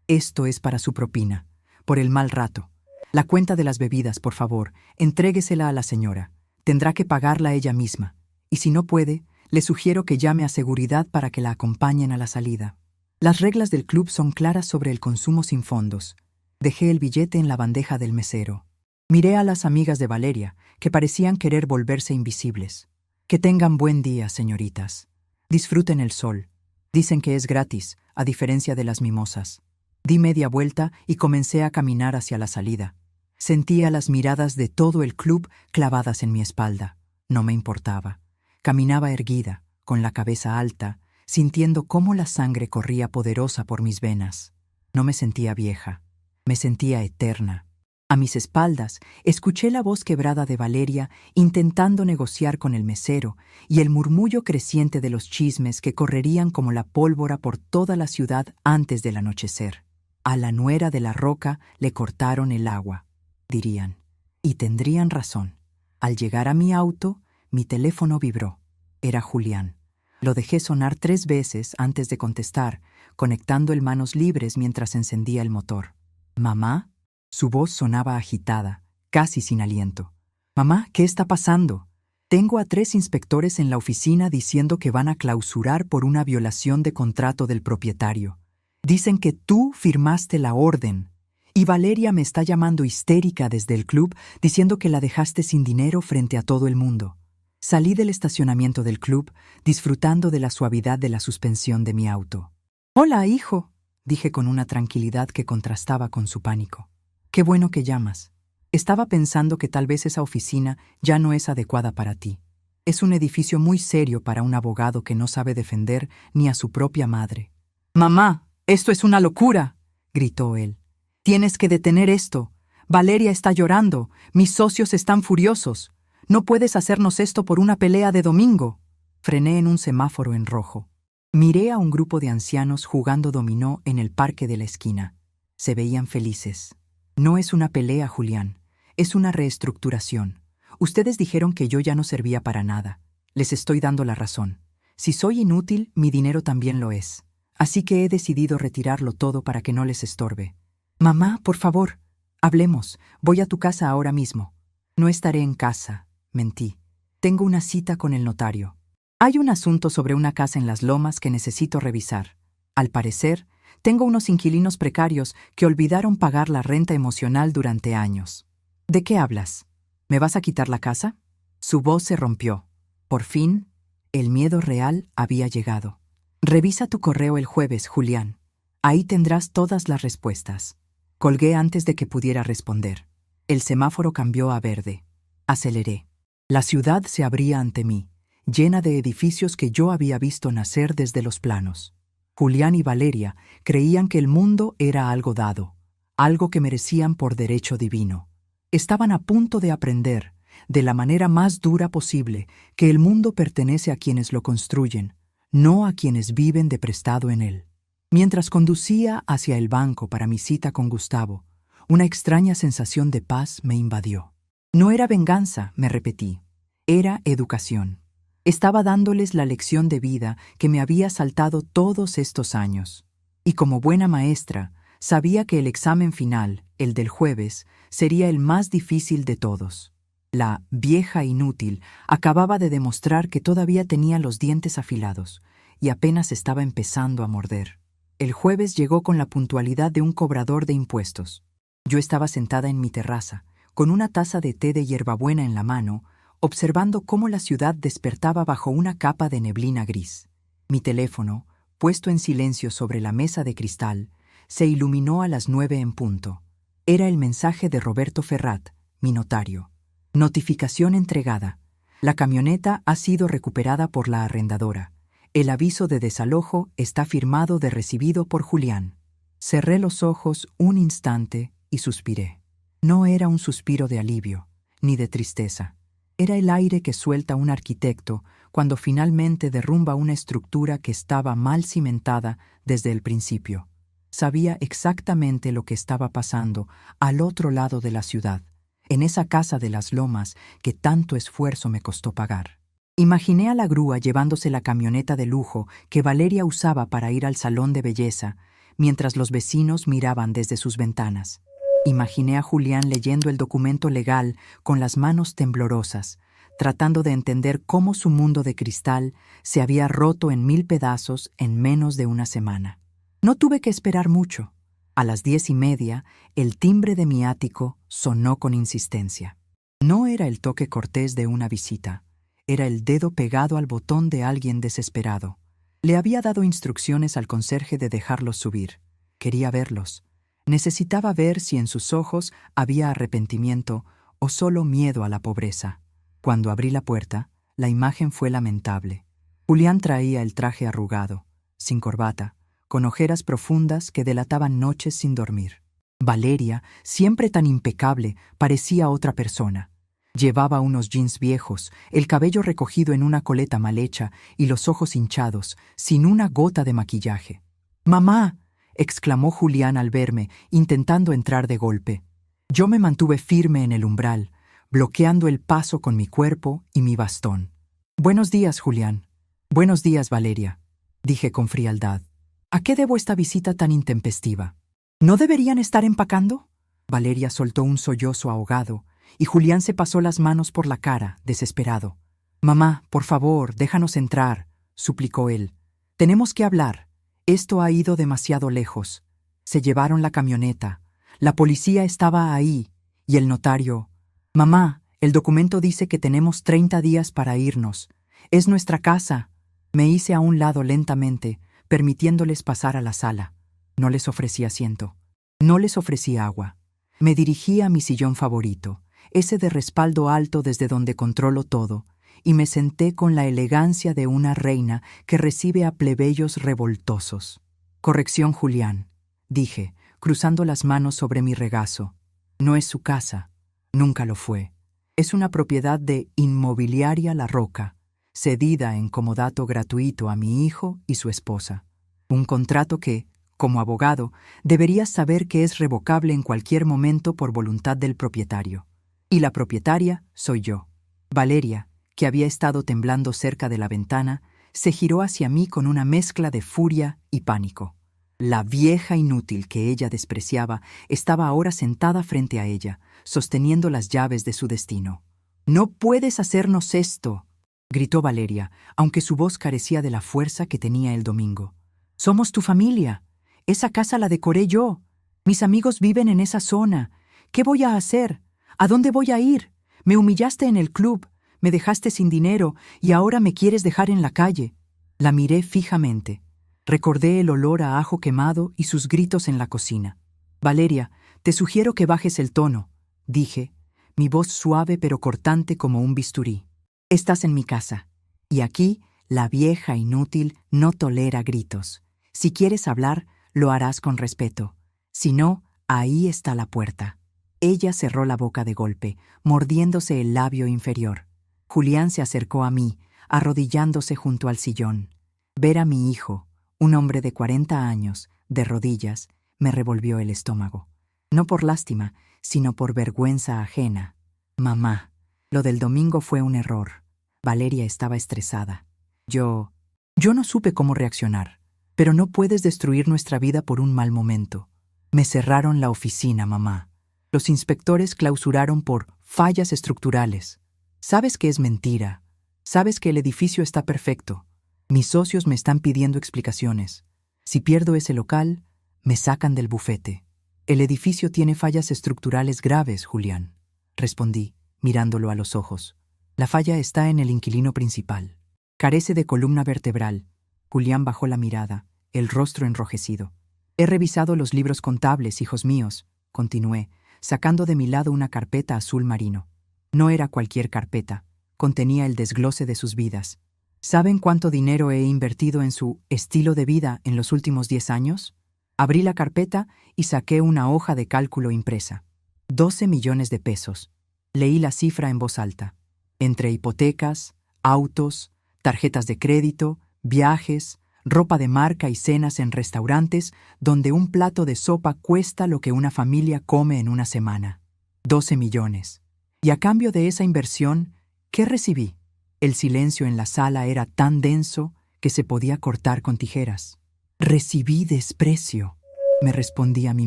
Esto es para su propina, por el mal rato. La cuenta de las bebidas, por favor, entréguesela a la señora. Tendrá que pagarla ella misma. Y si no puede, le sugiero que llame a seguridad para que la acompañen a la salida. Las reglas del club son claras sobre el consumo sin fondos. Dejé el billete en la bandeja del mesero. Miré a las amigas de Valeria, que parecían querer volverse invisibles. Que tengan buen día, señoritas. Disfruten el sol. Dicen que es gratis, a diferencia de las mimosas. Di media vuelta y comencé a caminar hacia la salida. Sentía las miradas de todo el club clavadas en mi espalda. No me importaba. Caminaba erguida, con la cabeza alta, sintiendo cómo la sangre corría poderosa por mis venas. No me sentía vieja. Me sentía eterna. A mis espaldas, escuché la voz quebrada de Valeria intentando negociar con el mesero y el murmullo creciente de los chismes que correrían como la pólvora por toda la ciudad antes del anochecer. A la nuera de la Roca le cortaron el agua, dirían. Y tendrían razón. Al llegar a mi auto, mi teléfono vibró. Era Julián. Lo dejé sonar 3 veces antes de contestar, conectando el manos libres mientras encendía el motor. ¿Mamá? Su voz sonaba agitada, casi sin aliento. «Mamá, ¿qué está pasando? Tengo a 3 inspectores en la oficina diciendo que van a clausurar por una violación de contrato del propietario. Dicen que tú firmaste la orden. Y Valeria me está llamando histérica desde el club diciendo que la dejaste sin dinero frente a todo el mundo». Salí del estacionamiento del club, disfrutando de la suavidad de la suspensión de mi auto. «Hola, hijo», dije con una tranquilidad que contrastaba con su pánico. «Qué bueno que llamas. Estaba pensando que tal vez esa oficina ya no es adecuada para ti. Es un edificio muy serio para un abogado que no sabe defender ni a su propia madre». «Mamá, esto es una locura», gritó él. «Tienes que detener esto. Valeria está llorando. Mis socios están furiosos. No puedes hacernos esto por una pelea de domingo». Frené en un semáforo en rojo. Miré a un grupo de ancianos jugando dominó en el parque de la esquina. Se veían felices. «No es una pelea, Julián. Es una reestructuración. Ustedes dijeron que yo ya no servía para nada. Les estoy dando la razón. Si soy inútil, mi dinero también lo es. Así que he decidido retirarlo todo para que no les estorbe». «Mamá, por favor, hablemos. Voy a tu casa ahora mismo». «No estaré en casa», mentí. «Tengo una cita con el notario. Hay un asunto sobre una casa en Las Lomas que necesito revisar. Al parecer, tengo unos inquilinos precarios que olvidaron pagar la renta emocional durante años». «¿De qué hablas? ¿Me vas a quitar la casa?» Su voz se rompió. Por fin, el miedo real había llegado. «Revisa tu correo el jueves, Julián. Ahí tendrás todas las respuestas». Colgué antes de que pudiera responder. El semáforo cambió a verde. Aceleré. La ciudad se abría ante mí, llena de edificios que yo había visto nacer desde los planos. Julián y Valeria creían que el mundo era algo dado, algo que merecían por derecho divino. Estaban a punto de aprender, de la manera más dura posible, que el mundo pertenece a quienes lo construyen, no a quienes viven de prestado en él. Mientras conducía hacia el banco para mi cita con Gustavo, una extraña sensación de paz me invadió. No era venganza, me repetí. Era educación. Estaba dándoles la lección de vida que me había saltado todos estos años. Y como buena maestra, sabía que el examen final, el del jueves, sería el más difícil de todos. La vieja inútil acababa de demostrar que todavía tenía los dientes afilados y apenas estaba empezando a morder. El jueves llegó con la puntualidad de un cobrador de impuestos. Yo estaba sentada en mi terraza, con una taza de té de hierbabuena en la mano, observando cómo la ciudad despertaba bajo una capa de neblina gris. Mi teléfono, puesto en silencio sobre la mesa de cristal, se iluminó a las 9 en punto. Era el mensaje de Roberto Ferrat, mi notario. Notificación entregada. La camioneta ha sido recuperada por la arrendadora. El aviso de desalojo está firmado de recibido por Julián. Cerré los ojos un instante y suspiré. No era un suspiro de alivio, ni de tristeza. Era el aire que suelta un arquitecto cuando finalmente derrumba una estructura que estaba mal cimentada desde el principio. Sabía exactamente lo que estaba pasando al otro lado de la ciudad, en esa casa de las lomas que tanto esfuerzo me costó pagar. Imaginé a la grúa llevándose la camioneta de lujo que Valeria usaba para ir al salón de belleza, mientras los vecinos miraban desde sus ventanas. Imaginé a Julián leyendo el documento legal con las manos temblorosas, tratando de entender cómo su mundo de cristal se había roto en 1000 pedazos en menos de una semana. No tuve que esperar mucho. A las 10:30, el timbre de mi ático sonó con insistencia. No era el toque cortés de una visita. Era el dedo pegado al botón de alguien desesperado. Le había dado instrucciones al conserje de dejarlos subir. Quería verlos. Necesitaba ver si en sus ojos había arrepentimiento o solo miedo a la pobreza. Cuando abrí la puerta, la imagen fue lamentable. Julián traía el traje arrugado, sin corbata, con ojeras profundas que delataban noches sin dormir. Valeria, siempre tan impecable, parecía otra persona. Llevaba unos jeans viejos, el cabello recogido en una coleta mal hecha y los ojos hinchados, sin una gota de maquillaje. «¡Mamá!», exclamó Julián al verme, intentando entrar de golpe. Yo me mantuve firme en el umbral, bloqueando el paso con mi cuerpo y mi bastón. «Buenos días, Julián». «Buenos días, Valeria», dije con frialdad. «¿A qué debo esta visita tan intempestiva? ¿No deberían estar empacando?». Valeria soltó un sollozo ahogado, y Julián se pasó las manos por la cara, desesperado. «Mamá, por favor, déjanos entrar», suplicó él. «Tenemos que hablar. Esto ha ido demasiado lejos. Se llevaron la camioneta. La policía estaba ahí. Y el notario. Mamá, el documento dice que tenemos 30 días para irnos. Es nuestra casa». Me hice a un lado lentamente, permitiéndoles pasar a la sala. No les ofrecí asiento. No les ofrecí agua. Me dirigí a mi sillón favorito, ese de respaldo alto desde donde controlo todo, y me senté con la elegancia de una reina que recibe a plebeyos revoltosos. «Corrección, Julián», dije, cruzando las manos sobre mi regazo. «No es su casa. Nunca lo fue. Es una propiedad de Inmobiliaria La Roca, cedida en comodato gratuito a mi hijo y su esposa. Un contrato que, como abogado, deberías saber que es revocable en cualquier momento por voluntad del propietario. Y la propietaria soy yo». Valeria, que había estado temblando cerca de la ventana, se giró hacia mí con una mezcla de furia y pánico. La vieja inútil que ella despreciaba estaba ahora sentada frente a ella, sosteniendo las llaves de su destino. «No puedes hacernos esto», gritó Valeria, aunque su voz carecía de la fuerza que tenía el domingo. «Somos tu familia. Esa casa la decoré yo. Mis amigos viven en esa zona. ¿Qué voy a hacer? ¿A dónde voy a ir? Me humillaste en el club, me dejaste sin dinero y ahora me quieres dejar en la calle». La miré fijamente. Recordé el olor a ajo quemado y sus gritos en la cocina. «Valeria, te sugiero que bajes el tono», dije, mi voz suave pero cortante como un bisturí. «Estás en mi casa, y aquí la vieja inútil no tolera gritos. Si quieres hablar, lo harás con respeto. Si no, ahí está la puerta». Ella cerró la boca de golpe, mordiéndose el labio inferior. Julián se acercó a mí, arrodillándose junto al sillón. Ver a mi hijo, un hombre de 40 años, de rodillas, me revolvió el estómago. No por lástima, sino por vergüenza ajena. «Mamá, lo del domingo fue un error». Valeria estaba estresada. Yo no supe cómo reaccionar. «Pero no puedes destruir nuestra vida por un mal momento. Me cerraron la oficina, mamá. Los inspectores clausuraron por fallas estructurales. Sabes que es mentira. Sabes que el edificio está perfecto. Mis socios me están pidiendo explicaciones. Si pierdo ese local, me sacan del bufete». «El edificio tiene fallas estructurales graves, Julián», respondí, mirándolo a los ojos. «La falla está en el inquilino principal. Carece de columna vertebral». Julián bajó la mirada, el rostro enrojecido. «He revisado los libros contables, hijos míos», continué, sacando de mi lado una carpeta azul marino. No era cualquier carpeta, contenía el desglose de sus vidas. ¿Saben cuánto dinero he invertido en su estilo de vida en los últimos 10 años? Abrí la carpeta y saqué una hoja de cálculo impresa. 12 millones de pesos. Leí la cifra en voz alta. Entre hipotecas, autos, tarjetas de crédito, viajes, ropa de marca y cenas en restaurantes donde un plato de sopa cuesta lo que una familia come en una semana. 12 millones. Y a cambio de esa inversión, ¿qué recibí? El silencio en la sala era tan denso que se podía cortar con tijeras. Recibí desprecio, me respondí a mí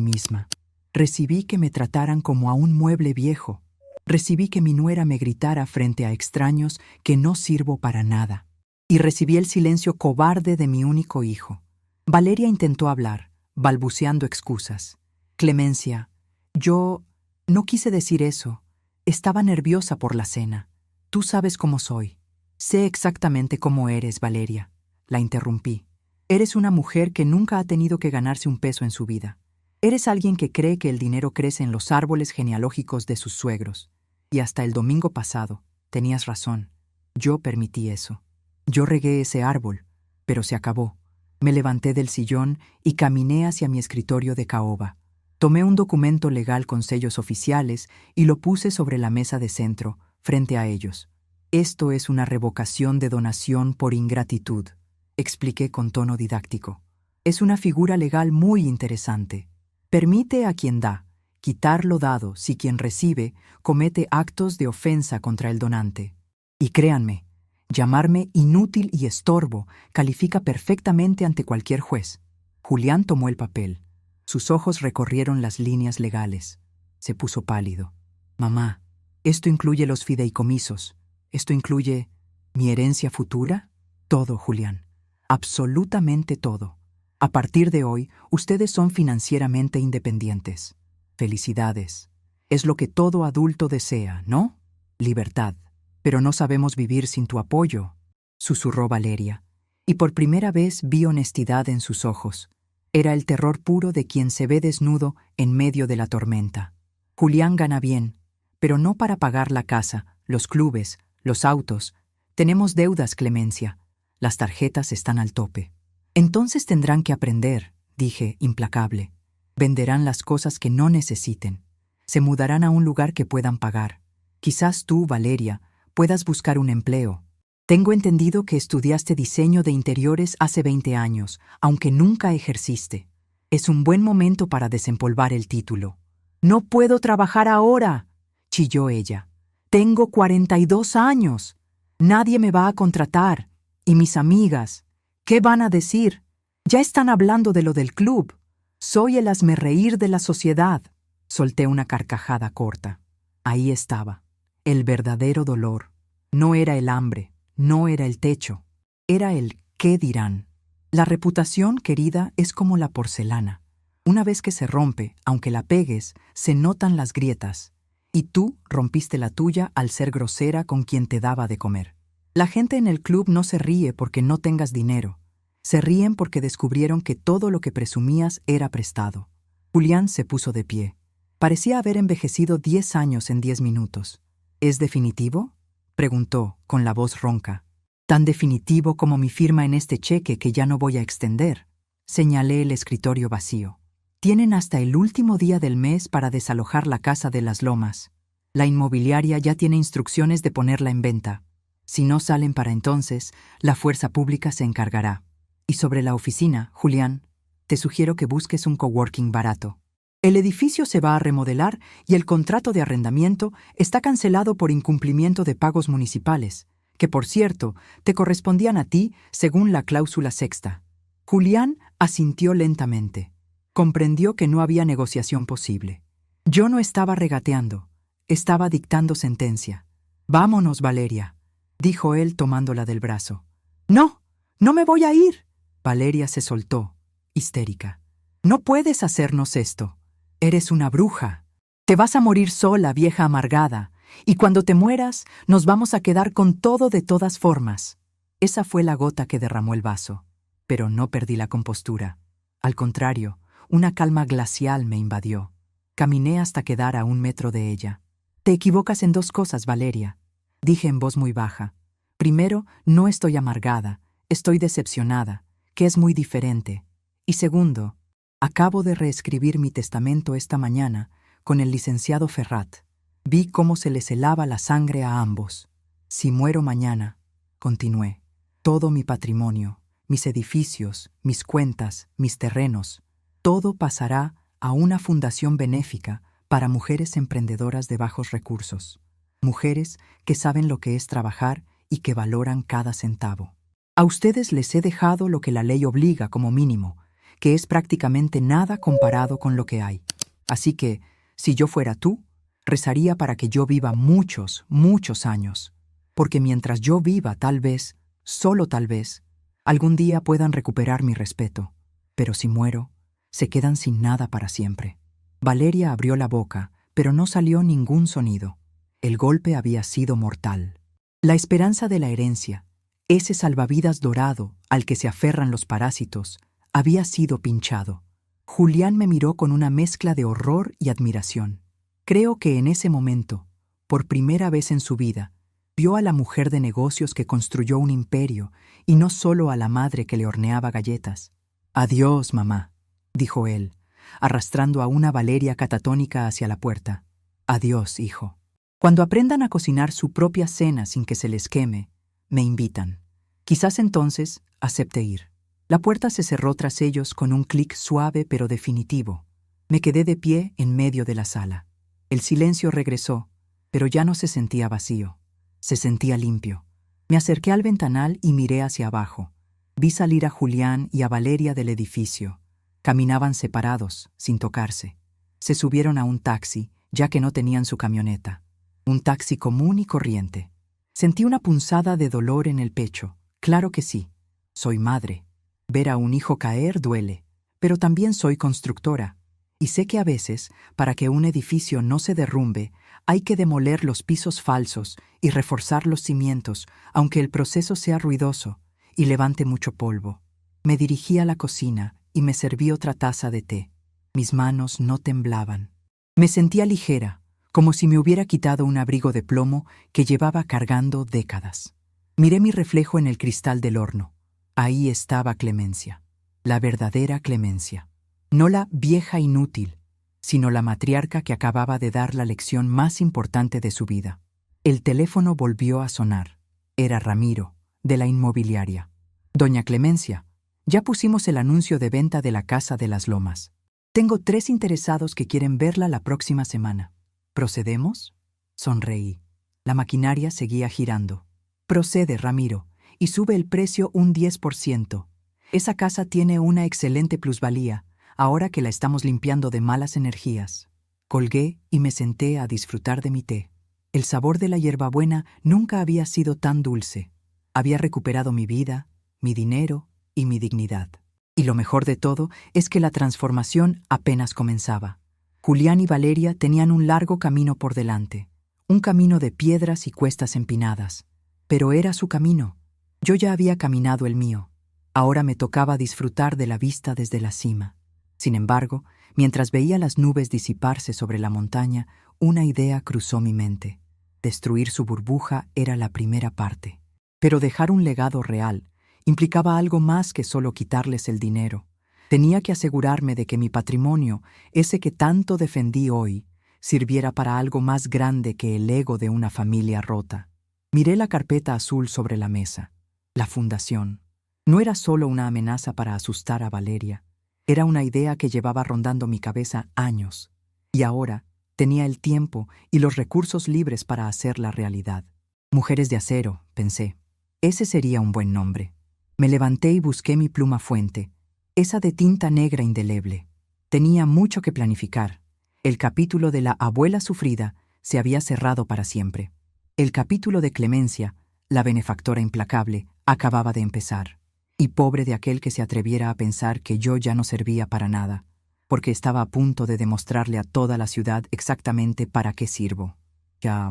misma. Recibí que me trataran como a un mueble viejo. Recibí que mi nuera me gritara frente a extraños que no sirvo para nada. Y recibí el silencio cobarde de mi único hijo. Valeria intentó hablar, balbuceando excusas. Clemencia, yo no quise decir eso. Estaba nerviosa por la cena. Tú sabes cómo soy. Sé exactamente cómo eres, Valeria. La interrumpí. Eres una mujer que nunca ha tenido que ganarse un peso en su vida. Eres alguien que cree que el dinero crece en los árboles genealógicos de sus suegros. Y hasta el domingo pasado, tenías razón. Yo permití eso. Yo regué ese árbol, pero se acabó. Me levanté del sillón y caminé hacia mi escritorio de caoba. Tomé un documento legal con sellos oficiales y lo puse sobre la mesa de centro, frente a ellos. Esto es una revocación de donación por ingratitud, expliqué con tono didáctico. Es una figura legal muy interesante. Permite a quien da quitar lo dado si quien recibe comete actos de ofensa contra el donante. Y créanme, llamarme inútil y estorbo califica perfectamente ante cualquier juez. Julián tomó el papel. Sus ojos recorrieron las líneas legales. Se puso pálido. Mamá, ¿esto incluye los fideicomisos? ¿Esto incluye mi herencia futura? Todo, Julián. Absolutamente todo. A partir de hoy, ustedes son financieramente independientes. Felicidades. Es lo que todo adulto desea, ¿no? Libertad. Pero no sabemos vivir sin tu apoyo, susurró Valeria. Y por primera vez vi honestidad en sus ojos. Era el terror puro de quien se ve desnudo en medio de la tormenta. Julián gana bien, pero no para pagar la casa, los clubes, los autos. Tenemos deudas, Clemencia. Las tarjetas están al tope. Entonces tendrán que aprender, dije, implacable. Venderán las cosas que no necesiten. Se mudarán a un lugar que puedan pagar. Quizás tú, Valeria, puedas buscar un empleo. Tengo entendido que estudiaste diseño de interiores hace 20 años, aunque nunca ejerciste. Es un buen momento para desempolvar el título. «No puedo trabajar ahora», chilló ella. «Tengo 42 años. Nadie me va a contratar. Y mis amigas, ¿qué van a decir? Ya están hablando de lo del club. Soy el hazmerreír de la sociedad». Solté una carcajada corta. Ahí estaba. El verdadero dolor. No era el hambre, no era el techo. Era el «¿qué dirán?». La reputación, querida, es como la porcelana. Una vez que se rompe, aunque la pegues, se notan las grietas. Y tú rompiste la tuya al ser grosera con quien te daba de comer. La gente en el club no se ríe porque no tengas dinero. Se ríen porque descubrieron que todo lo que presumías era prestado. Julián se puso de pie. Parecía haber envejecido 10 años en 10 minutos. ¿Es definitivo?, preguntó, con la voz ronca. «Tan definitivo como mi firma en este cheque que ya no voy a extender». Señalé el escritorio vacío. «Tienen hasta el último día del mes para desalojar la casa de las Lomas. La inmobiliaria ya tiene instrucciones de ponerla en venta. Si no salen para entonces, la fuerza pública se encargará. Y sobre la oficina, Julián, te sugiero que busques un coworking barato. El edificio se va a remodelar y el contrato de arrendamiento está cancelado por incumplimiento de pagos municipales, que por cierto, te correspondían a ti según la cláusula sexta». Julián asintió lentamente. Comprendió que no había negociación posible. Yo no estaba regateando, estaba dictando sentencia. «Vámonos, Valeria», dijo él tomándola del brazo. «No, no me voy a ir». Valeria se soltó, histérica. «No puedes hacernos esto. Eres una bruja. Te vas a morir sola, vieja amargada, y cuando te mueras nos vamos a quedar con todo de todas formas». Esa fue la gota que derramó el vaso, pero no perdí la compostura. Al contrario, una calma glacial me invadió. Caminé hasta quedar a 1 metro de ella. «Te equivocas en 2 cosas, Valeria», dije en voz muy baja. «Primero, no estoy amargada, estoy decepcionada, que es muy diferente. Y segundo, acabo de reescribir mi testamento esta mañana con el licenciado Ferrat. Vi cómo se les helaba la sangre a ambos. Si muero mañana», continué, Todo mi patrimonio, mis edificios, mis cuentas, mis terrenos, todo pasará a una fundación benéfica para mujeres emprendedoras de bajos recursos, mujeres que saben lo que es trabajar y que valoran cada centavo. A ustedes les he dejado lo que la ley obliga como mínimo, que es prácticamente nada comparado con lo que hay. Así que, si yo fuera tú, rezaría para que yo viva muchos, muchos años, porque mientras yo viva, tal vez, solo tal vez, algún día puedan recuperar mi respeto, pero si muero, se quedan sin nada para siempre. Valeria abrió la boca, pero no salió ningún sonido. El golpe había sido mortal. La esperanza de la herencia, ese salvavidas dorado al que se aferran los parásitos, había sido pinchado. Julián me miró con una mezcla de horror y admiración. Creo que en ese momento, por primera vez en su vida, vio a la mujer de negocios que construyó un imperio y no solo a la madre que le horneaba galletas. «Adiós, mamá», dijo él, arrastrando a una Valeria catatónica hacia la puerta. «Adiós, hijo. Cuando aprendan a cocinar su propia cena sin que se les queme, me invitan. Quizás entonces acepte ir». La puerta se cerró tras ellos con un clic suave pero definitivo. Me quedé de pie en medio de la sala. El silencio regresó, pero ya no se sentía vacío. Se sentía limpio. Me acerqué al ventanal y miré hacia abajo. Vi salir a Julián y a Valeria del edificio. Caminaban separados, sin tocarse. Se subieron a un taxi, ya que no tenían su camioneta. Un taxi común y corriente. Sentí una punzada de dolor en el pecho. Claro que sí. Soy madre. Ver a un hijo caer duele, pero también soy constructora. Y sé que a veces, para que un edificio no se derrumbe, hay que demoler los pisos falsos y reforzar los cimientos, aunque el proceso sea ruidoso y levante mucho polvo. Me dirigí a la cocina y me serví otra taza de té. Mis manos no temblaban. Me sentía ligera, como si me hubiera quitado un abrigo de plomo que llevaba cargando décadas. Miré mi reflejo en el cristal del horno. Ahí estaba Clemencia, la verdadera Clemencia. No la vieja inútil, sino la matriarca que acababa de dar la lección más importante de su vida. El teléfono volvió a sonar. Era Ramiro, de la inmobiliaria. «Doña Clemencia, ya pusimos el anuncio de venta de la Casa de las Lomas. Tengo 3 interesados que quieren verla la próxima semana. ¿Procedemos?». Sonreí. La maquinaria seguía girando. «Procede, Ramiro, y sube el precio un 10%. Esa casa tiene una excelente plusvalía, ahora que la estamos limpiando de malas energías». Colgué y me senté a disfrutar de mi té. El sabor de la hierbabuena nunca había sido tan dulce. Había recuperado mi vida, mi dinero y mi dignidad. Y lo mejor de todo es que la transformación apenas comenzaba. Julián y Valeria tenían un largo camino por delante, un camino de piedras y cuestas empinadas. Pero era su camino. Yo ya había caminado el mío. Ahora me tocaba disfrutar de la vista desde la cima. Sin embargo, mientras veía las nubes disiparse sobre la montaña, una idea cruzó mi mente. Destruir su burbuja era la primera parte. Pero dejar un legado real implicaba algo más que solo quitarles el dinero. Tenía que asegurarme de que mi patrimonio, ese que tanto defendí hoy, sirviera para algo más grande que el ego de una familia rota. Miré la carpeta azul sobre la mesa. La fundación. No era solo una amenaza para asustar a Valeria. Era una idea que llevaba rondando mi cabeza años. Y ahora tenía el tiempo y los recursos libres para hacerla realidad. Mujeres de Acero, pensé. Ese sería un buen nombre. Me levanté y busqué mi pluma fuente, esa de tinta negra indeleble. Tenía mucho que planificar. El capítulo de la abuela sufrida se había cerrado para siempre. El capítulo de Clemencia, la benefactora implacable, acababa de empezar. Y pobre de aquel que se atreviera a pensar que yo ya no servía para nada, porque estaba a punto de demostrarle a toda la ciudad exactamente para qué sirvo. Ya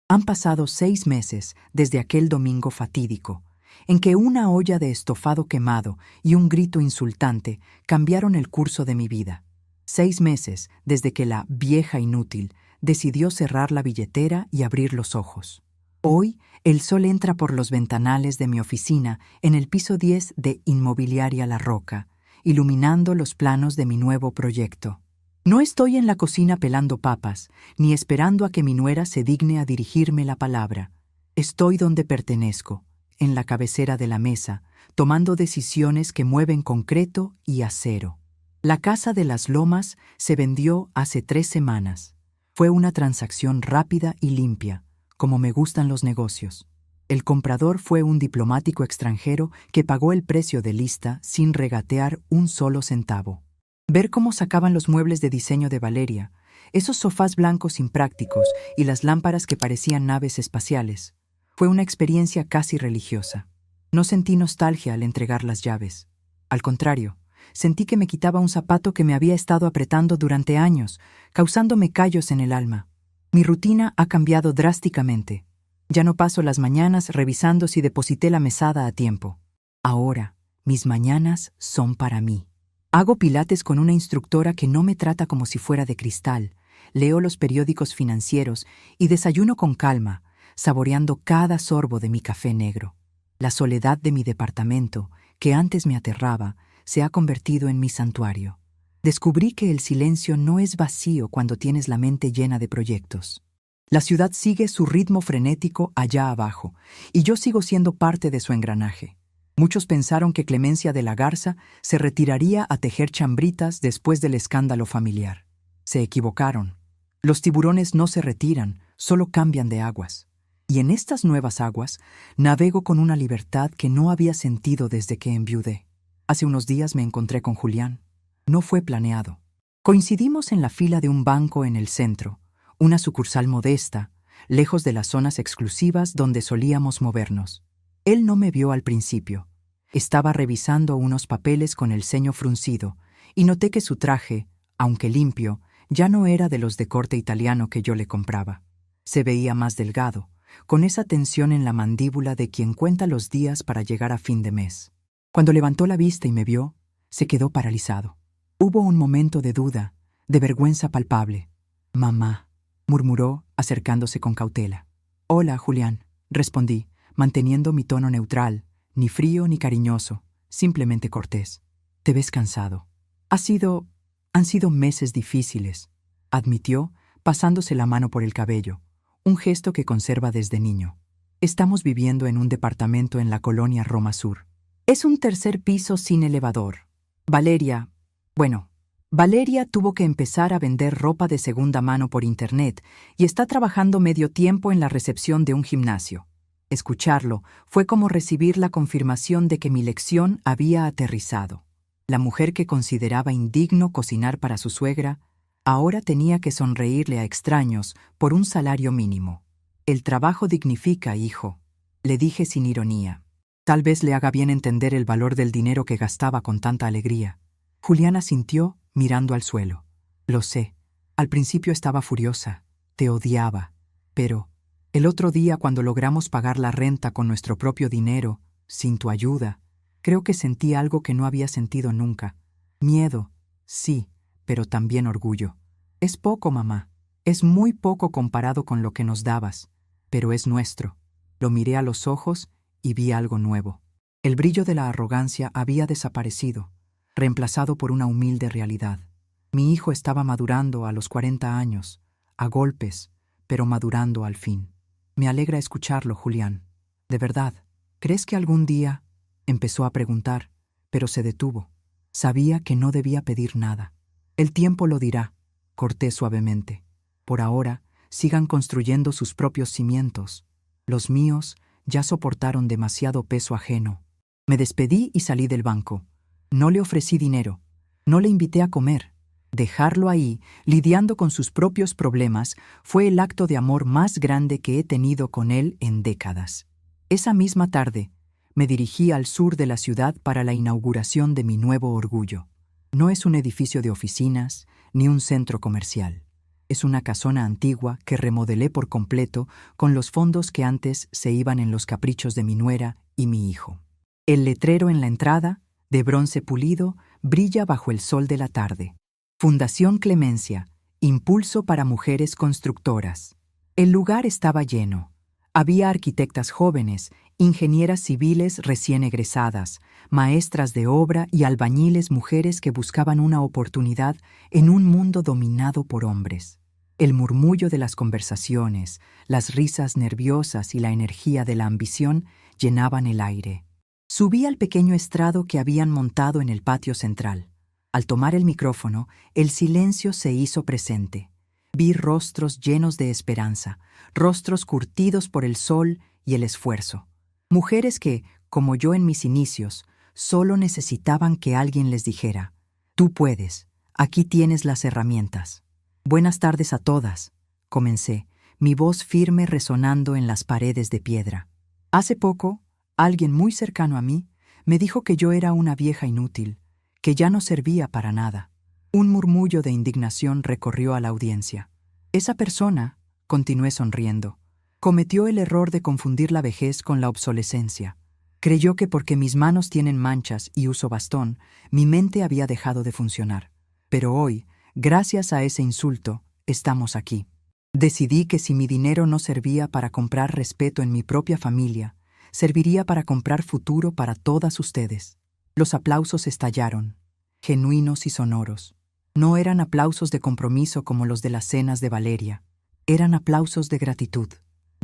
han pasado 6 meses desde aquel domingo fatídico, en que una olla de estofado quemado y un grito insultante cambiaron el curso de mi vida. 6 meses desde que la vieja inútil decidió cerrar la billetera y abrir los ojos. Hoy, el sol entra por los ventanales de mi oficina en el piso 10 de Inmobiliaria La Roca, iluminando los planos de mi nuevo proyecto. No estoy en la cocina pelando papas, ni esperando a que mi nuera se digne a dirigirme la palabra. Estoy donde pertenezco, en la cabecera de la mesa, tomando decisiones que mueven concreto y acero. La casa de las Lomas se vendió hace 3 semanas. Fue una transacción rápida y limpia, como me gustan los negocios. El comprador fue un diplomático extranjero que pagó el precio de lista sin regatear un solo centavo. Ver cómo sacaban los muebles de diseño de Valeria, esos sofás blancos imprácticos y las lámparas que parecían naves espaciales, fue una experiencia casi religiosa. No sentí nostalgia al entregar las llaves. Al contrario, sentí que me quitaba un zapato que me había estado apretando durante años, causándome callos en el alma. Mi rutina ha cambiado drásticamente. Ya no paso las mañanas revisando si deposité la mesada a tiempo. Ahora, mis mañanas son para mí. Hago pilates con una instructora que no me trata como si fuera de cristal, leo los periódicos financieros y desayuno con calma, saboreando cada sorbo de mi café negro. La soledad de mi departamento, que antes me aterraba, se ha convertido en mi santuario. Descubrí que el silencio no es vacío cuando tienes la mente llena de proyectos. La ciudad sigue su ritmo frenético allá abajo, y yo sigo siendo parte de su engranaje. Muchos pensaron que Clemencia de la Garza se retiraría a tejer chambritas después del escándalo familiar. Se equivocaron. Los tiburones no se retiran, solo cambian de aguas. Y en estas nuevas aguas navego con una libertad que no había sentido desde que enviudé. Hace unos días me encontré con Julián. No fue planeado. Coincidimos en la fila de un banco en el centro, una sucursal modesta, lejos de las zonas exclusivas donde solíamos movernos. Él no me vio al principio. Estaba revisando unos papeles con el ceño fruncido y noté que su traje, aunque limpio, ya no era de los de corte italiano que yo le compraba. Se veía más delgado, con esa tensión en la mandíbula de quien cuenta los días para llegar a fin de mes. Cuando levantó la vista y me vio, se quedó paralizado. Hubo un momento de duda, de vergüenza palpable. «Mamá», murmuró, acercándose con cautela. «Hola, Julián», respondí, manteniendo mi tono neutral, ni frío ni cariñoso, simplemente cortés. «Te ves cansado». Han sido meses difíciles», admitió, pasándose la mano por el cabello, un gesto que conserva desde niño. «Estamos viviendo en un departamento en la colonia Roma Sur. Es un 3er piso sin elevador. Valeria tuvo que empezar a vender ropa de segunda mano por internet y está trabajando medio tiempo en la recepción de un gimnasio». Escucharlo fue como recibir la confirmación de que mi lección había aterrizado. La mujer que consideraba indigno cocinar para su suegra, ahora tenía que sonreírle a extraños por un salario mínimo. «El trabajo dignifica, hijo», le dije sin ironía. Tal vez le haga bien entender el valor del dinero que gastaba con tanta alegría. Julián asintió, mirando al suelo. «Lo sé. Al principio estaba furiosa. Te odiaba. Pero el otro día, cuando logramos pagar la renta con nuestro propio dinero, sin tu ayuda, creo que sentí algo que no había sentido nunca. Miedo, sí, pero también orgullo. Es poco, mamá. Es muy poco comparado con lo que nos dabas, pero es nuestro». Lo miré a los ojos y vi algo nuevo. El brillo de la arrogancia había desaparecido, reemplazado por una humilde realidad. Mi hijo estaba madurando a los 40 años, a golpes, pero madurando al fin. «Me alegra escucharlo, Julián. De verdad, ¿crees que algún día...?» Empezó a preguntar, pero se detuvo. Sabía que no debía pedir nada. «El tiempo lo dirá», corté suavemente. «Por ahora, sigan construyendo sus propios cimientos. Los míos ya soportaron demasiado peso ajeno». Me despedí y salí del banco. No le ofrecí dinero. No le invité a comer. Dejarlo ahí, lidiando con sus propios problemas, fue el acto de amor más grande que he tenido con él en décadas. Esa misma tarde, me dirigí al sur de la ciudad para la inauguración de mi nuevo orgullo. No es un edificio de oficinas, ni un centro comercial. Es una casona antigua que remodelé por completo con los fondos que antes se iban en los caprichos de mi nuera y mi hijo. El letrero en la entrada, de bronce pulido, brilla bajo el sol de la tarde. Fundación Clemencia, impulso para mujeres constructoras. El lugar estaba lleno. Había arquitectas jóvenes, ingenieras civiles recién egresadas, maestras de obra y albañiles mujeres que buscaban una oportunidad en un mundo dominado por hombres. El murmullo de las conversaciones, las risas nerviosas y la energía de la ambición llenaban el aire. Subí al pequeño estrado que habían montado en el patio central. Al tomar el micrófono, el silencio se hizo presente. Vi rostros llenos de esperanza, rostros curtidos por el sol y el esfuerzo. Mujeres que, como yo en mis inicios, solo necesitaban que alguien les dijera: «Tú puedes, aquí tienes las herramientas». «Buenas tardes a todas», comencé, mi voz firme resonando en las paredes de piedra. Hace poco, alguien muy cercano a mí me dijo que yo era una vieja inútil, que ya no servía para nada. Un murmullo de indignación recorrió a la audiencia. Esa persona, continué sonriendo, cometió el error de confundir la vejez con la obsolescencia. Creyó que porque mis manos tienen manchas y uso bastón, mi mente había dejado de funcionar. Pero hoy, gracias a ese insulto, estamos aquí. Decidí que si mi dinero no servía para comprar respeto en mi propia familia, serviría para comprar futuro para todas ustedes. Los aplausos estallaron, genuinos y sonoros. No eran aplausos de compromiso como los de las cenas de Valeria. Eran aplausos de gratitud.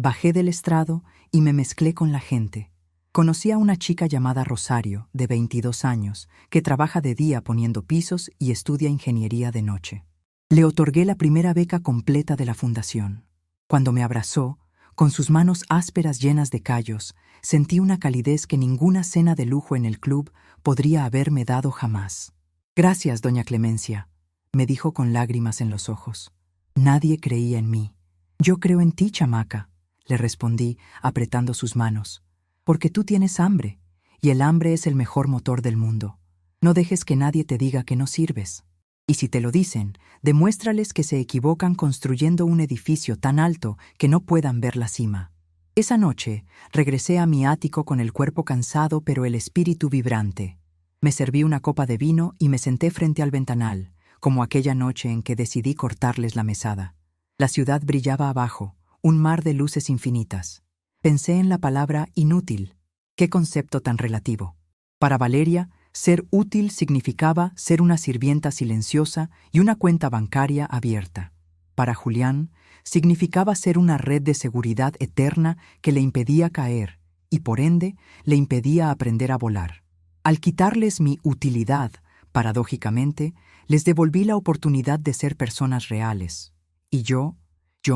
Bajé del estrado y me mezclé con la gente. Conocí a una chica llamada Rosario, de 22 años, que trabaja de día poniendo pisos y estudia ingeniería de noche. Le otorgué la primera beca completa de la fundación. Cuando me abrazó, con sus manos ásperas llenas de callos, sentí una calidez que ninguna cena de lujo en el club podría haberme dado jamás. «Gracias, doña Clemencia», me dijo con lágrimas en los ojos. Nadie creía en mí. «Yo creo en ti, chamaca», le respondí, apretando sus manos. «Porque tú tienes hambre, y el hambre es el mejor motor del mundo. No dejes que nadie te diga que no sirves. Y si te lo dicen, demuéstrales que se equivocan construyendo un edificio tan alto que no puedan ver la cima». Esa noche, regresé a mi ático con el cuerpo cansado pero el espíritu vibrante. Me serví una copa de vino y me senté frente al ventanal, como aquella noche en que decidí cortarles la mesada. La ciudad brillaba abajo, un mar de luces infinitas. Pensé en la palabra inútil. ¡Qué concepto tan relativo! Para Valeria, ser útil significaba ser una sirvienta silenciosa y una cuenta bancaria abierta. Para Julián, significaba ser una red de seguridad eterna que le impedía caer y, por ende, le impedía aprender a volar. Al quitarles mi utilidad, paradójicamente, les devolví la oportunidad de ser personas reales. Y yo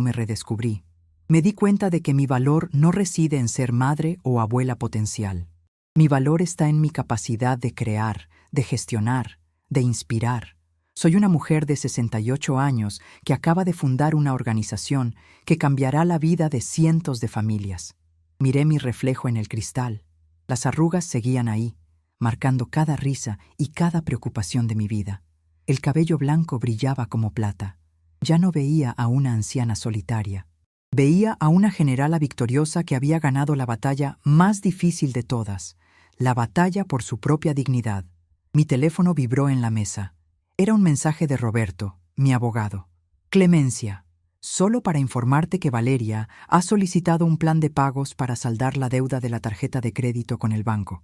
me redescubrí. Me di cuenta de que mi valor no reside en ser madre o abuela potencial. Mi valor está en mi capacidad de crear, de gestionar, de inspirar. Soy una mujer de 68 años que acaba de fundar una organización que cambiará la vida de cientos de familias. Miré mi reflejo en el cristal. Las arrugas seguían ahí, marcando cada risa y cada preocupación de mi vida. El cabello blanco brillaba como plata. Ya no veía a una anciana solitaria. Veía a una generala victoriosa que había ganado la batalla más difícil de todas, la batalla por su propia dignidad. Mi teléfono vibró en la mesa. Era un mensaje de Roberto, mi abogado. «Clemencia, solo para informarte que Valeria ha solicitado un plan de pagos para saldar la deuda de la tarjeta de crédito con el banco.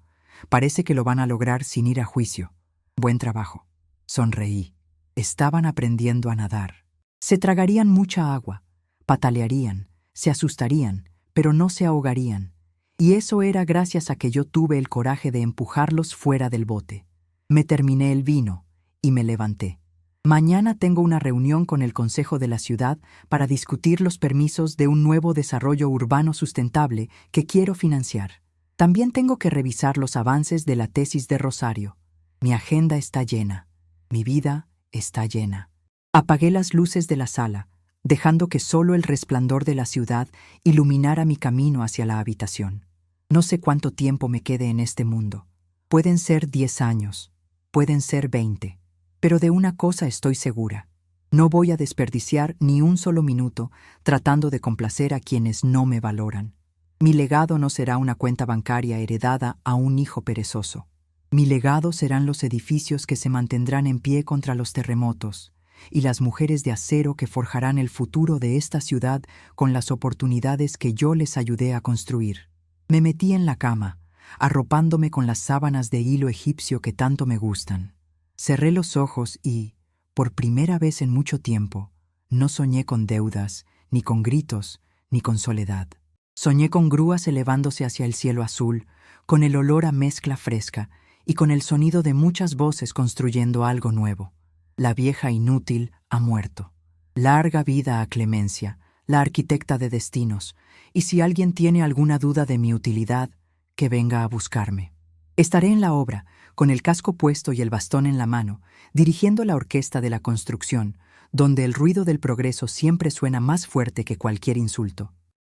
Parece que lo van a lograr sin ir a juicio. Buen trabajo». Sonreí. Estaban aprendiendo a nadar. Se tragarían mucha agua, patalearían, se asustarían, pero no se ahogarían. Y eso era gracias a que yo tuve el coraje de empujarlos fuera del bote. Me terminé el vino y me levanté. Mañana tengo una reunión con el Consejo de la Ciudad para discutir los permisos de un nuevo desarrollo urbano sustentable que quiero financiar. También tengo que revisar los avances de la tesis de Rosario. Mi agenda está llena. Mi vida está llena. Apagué las luces de la sala, dejando que solo el resplandor de la ciudad iluminara mi camino hacia la habitación. No sé cuánto tiempo me quede en este mundo. Pueden ser 10 años, pueden ser 20. Pero de una cosa estoy segura. No voy a desperdiciar ni un solo minuto tratando de complacer a quienes no me valoran. Mi legado no será una cuenta bancaria heredada a un hijo perezoso. Mi legado serán los edificios que se mantendrán en pie contra los terremotos y las mujeres de acero que forjarán el futuro de esta ciudad con las oportunidades que yo les ayudé a construir. Me metí en la cama, arropándome con las sábanas de hilo egipcio que tanto me gustan. Cerré los ojos y, por primera vez en mucho tiempo, No soñé con deudas, ni con gritos, ni con soledad. Soñé con grúas elevándose hacia el cielo azul, con el olor a mezcla fresca y con el sonido de muchas voces construyendo algo nuevo. La vieja inútil ha muerto. Larga vida a Clemencia, la arquitecta de destinos, y si alguien tiene alguna duda de mi utilidad, que venga a buscarme. Estaré en la obra, con el casco puesto y el bastón en la mano, dirigiendo la orquesta de la construcción, donde el ruido del progreso siempre suena más fuerte que cualquier insulto.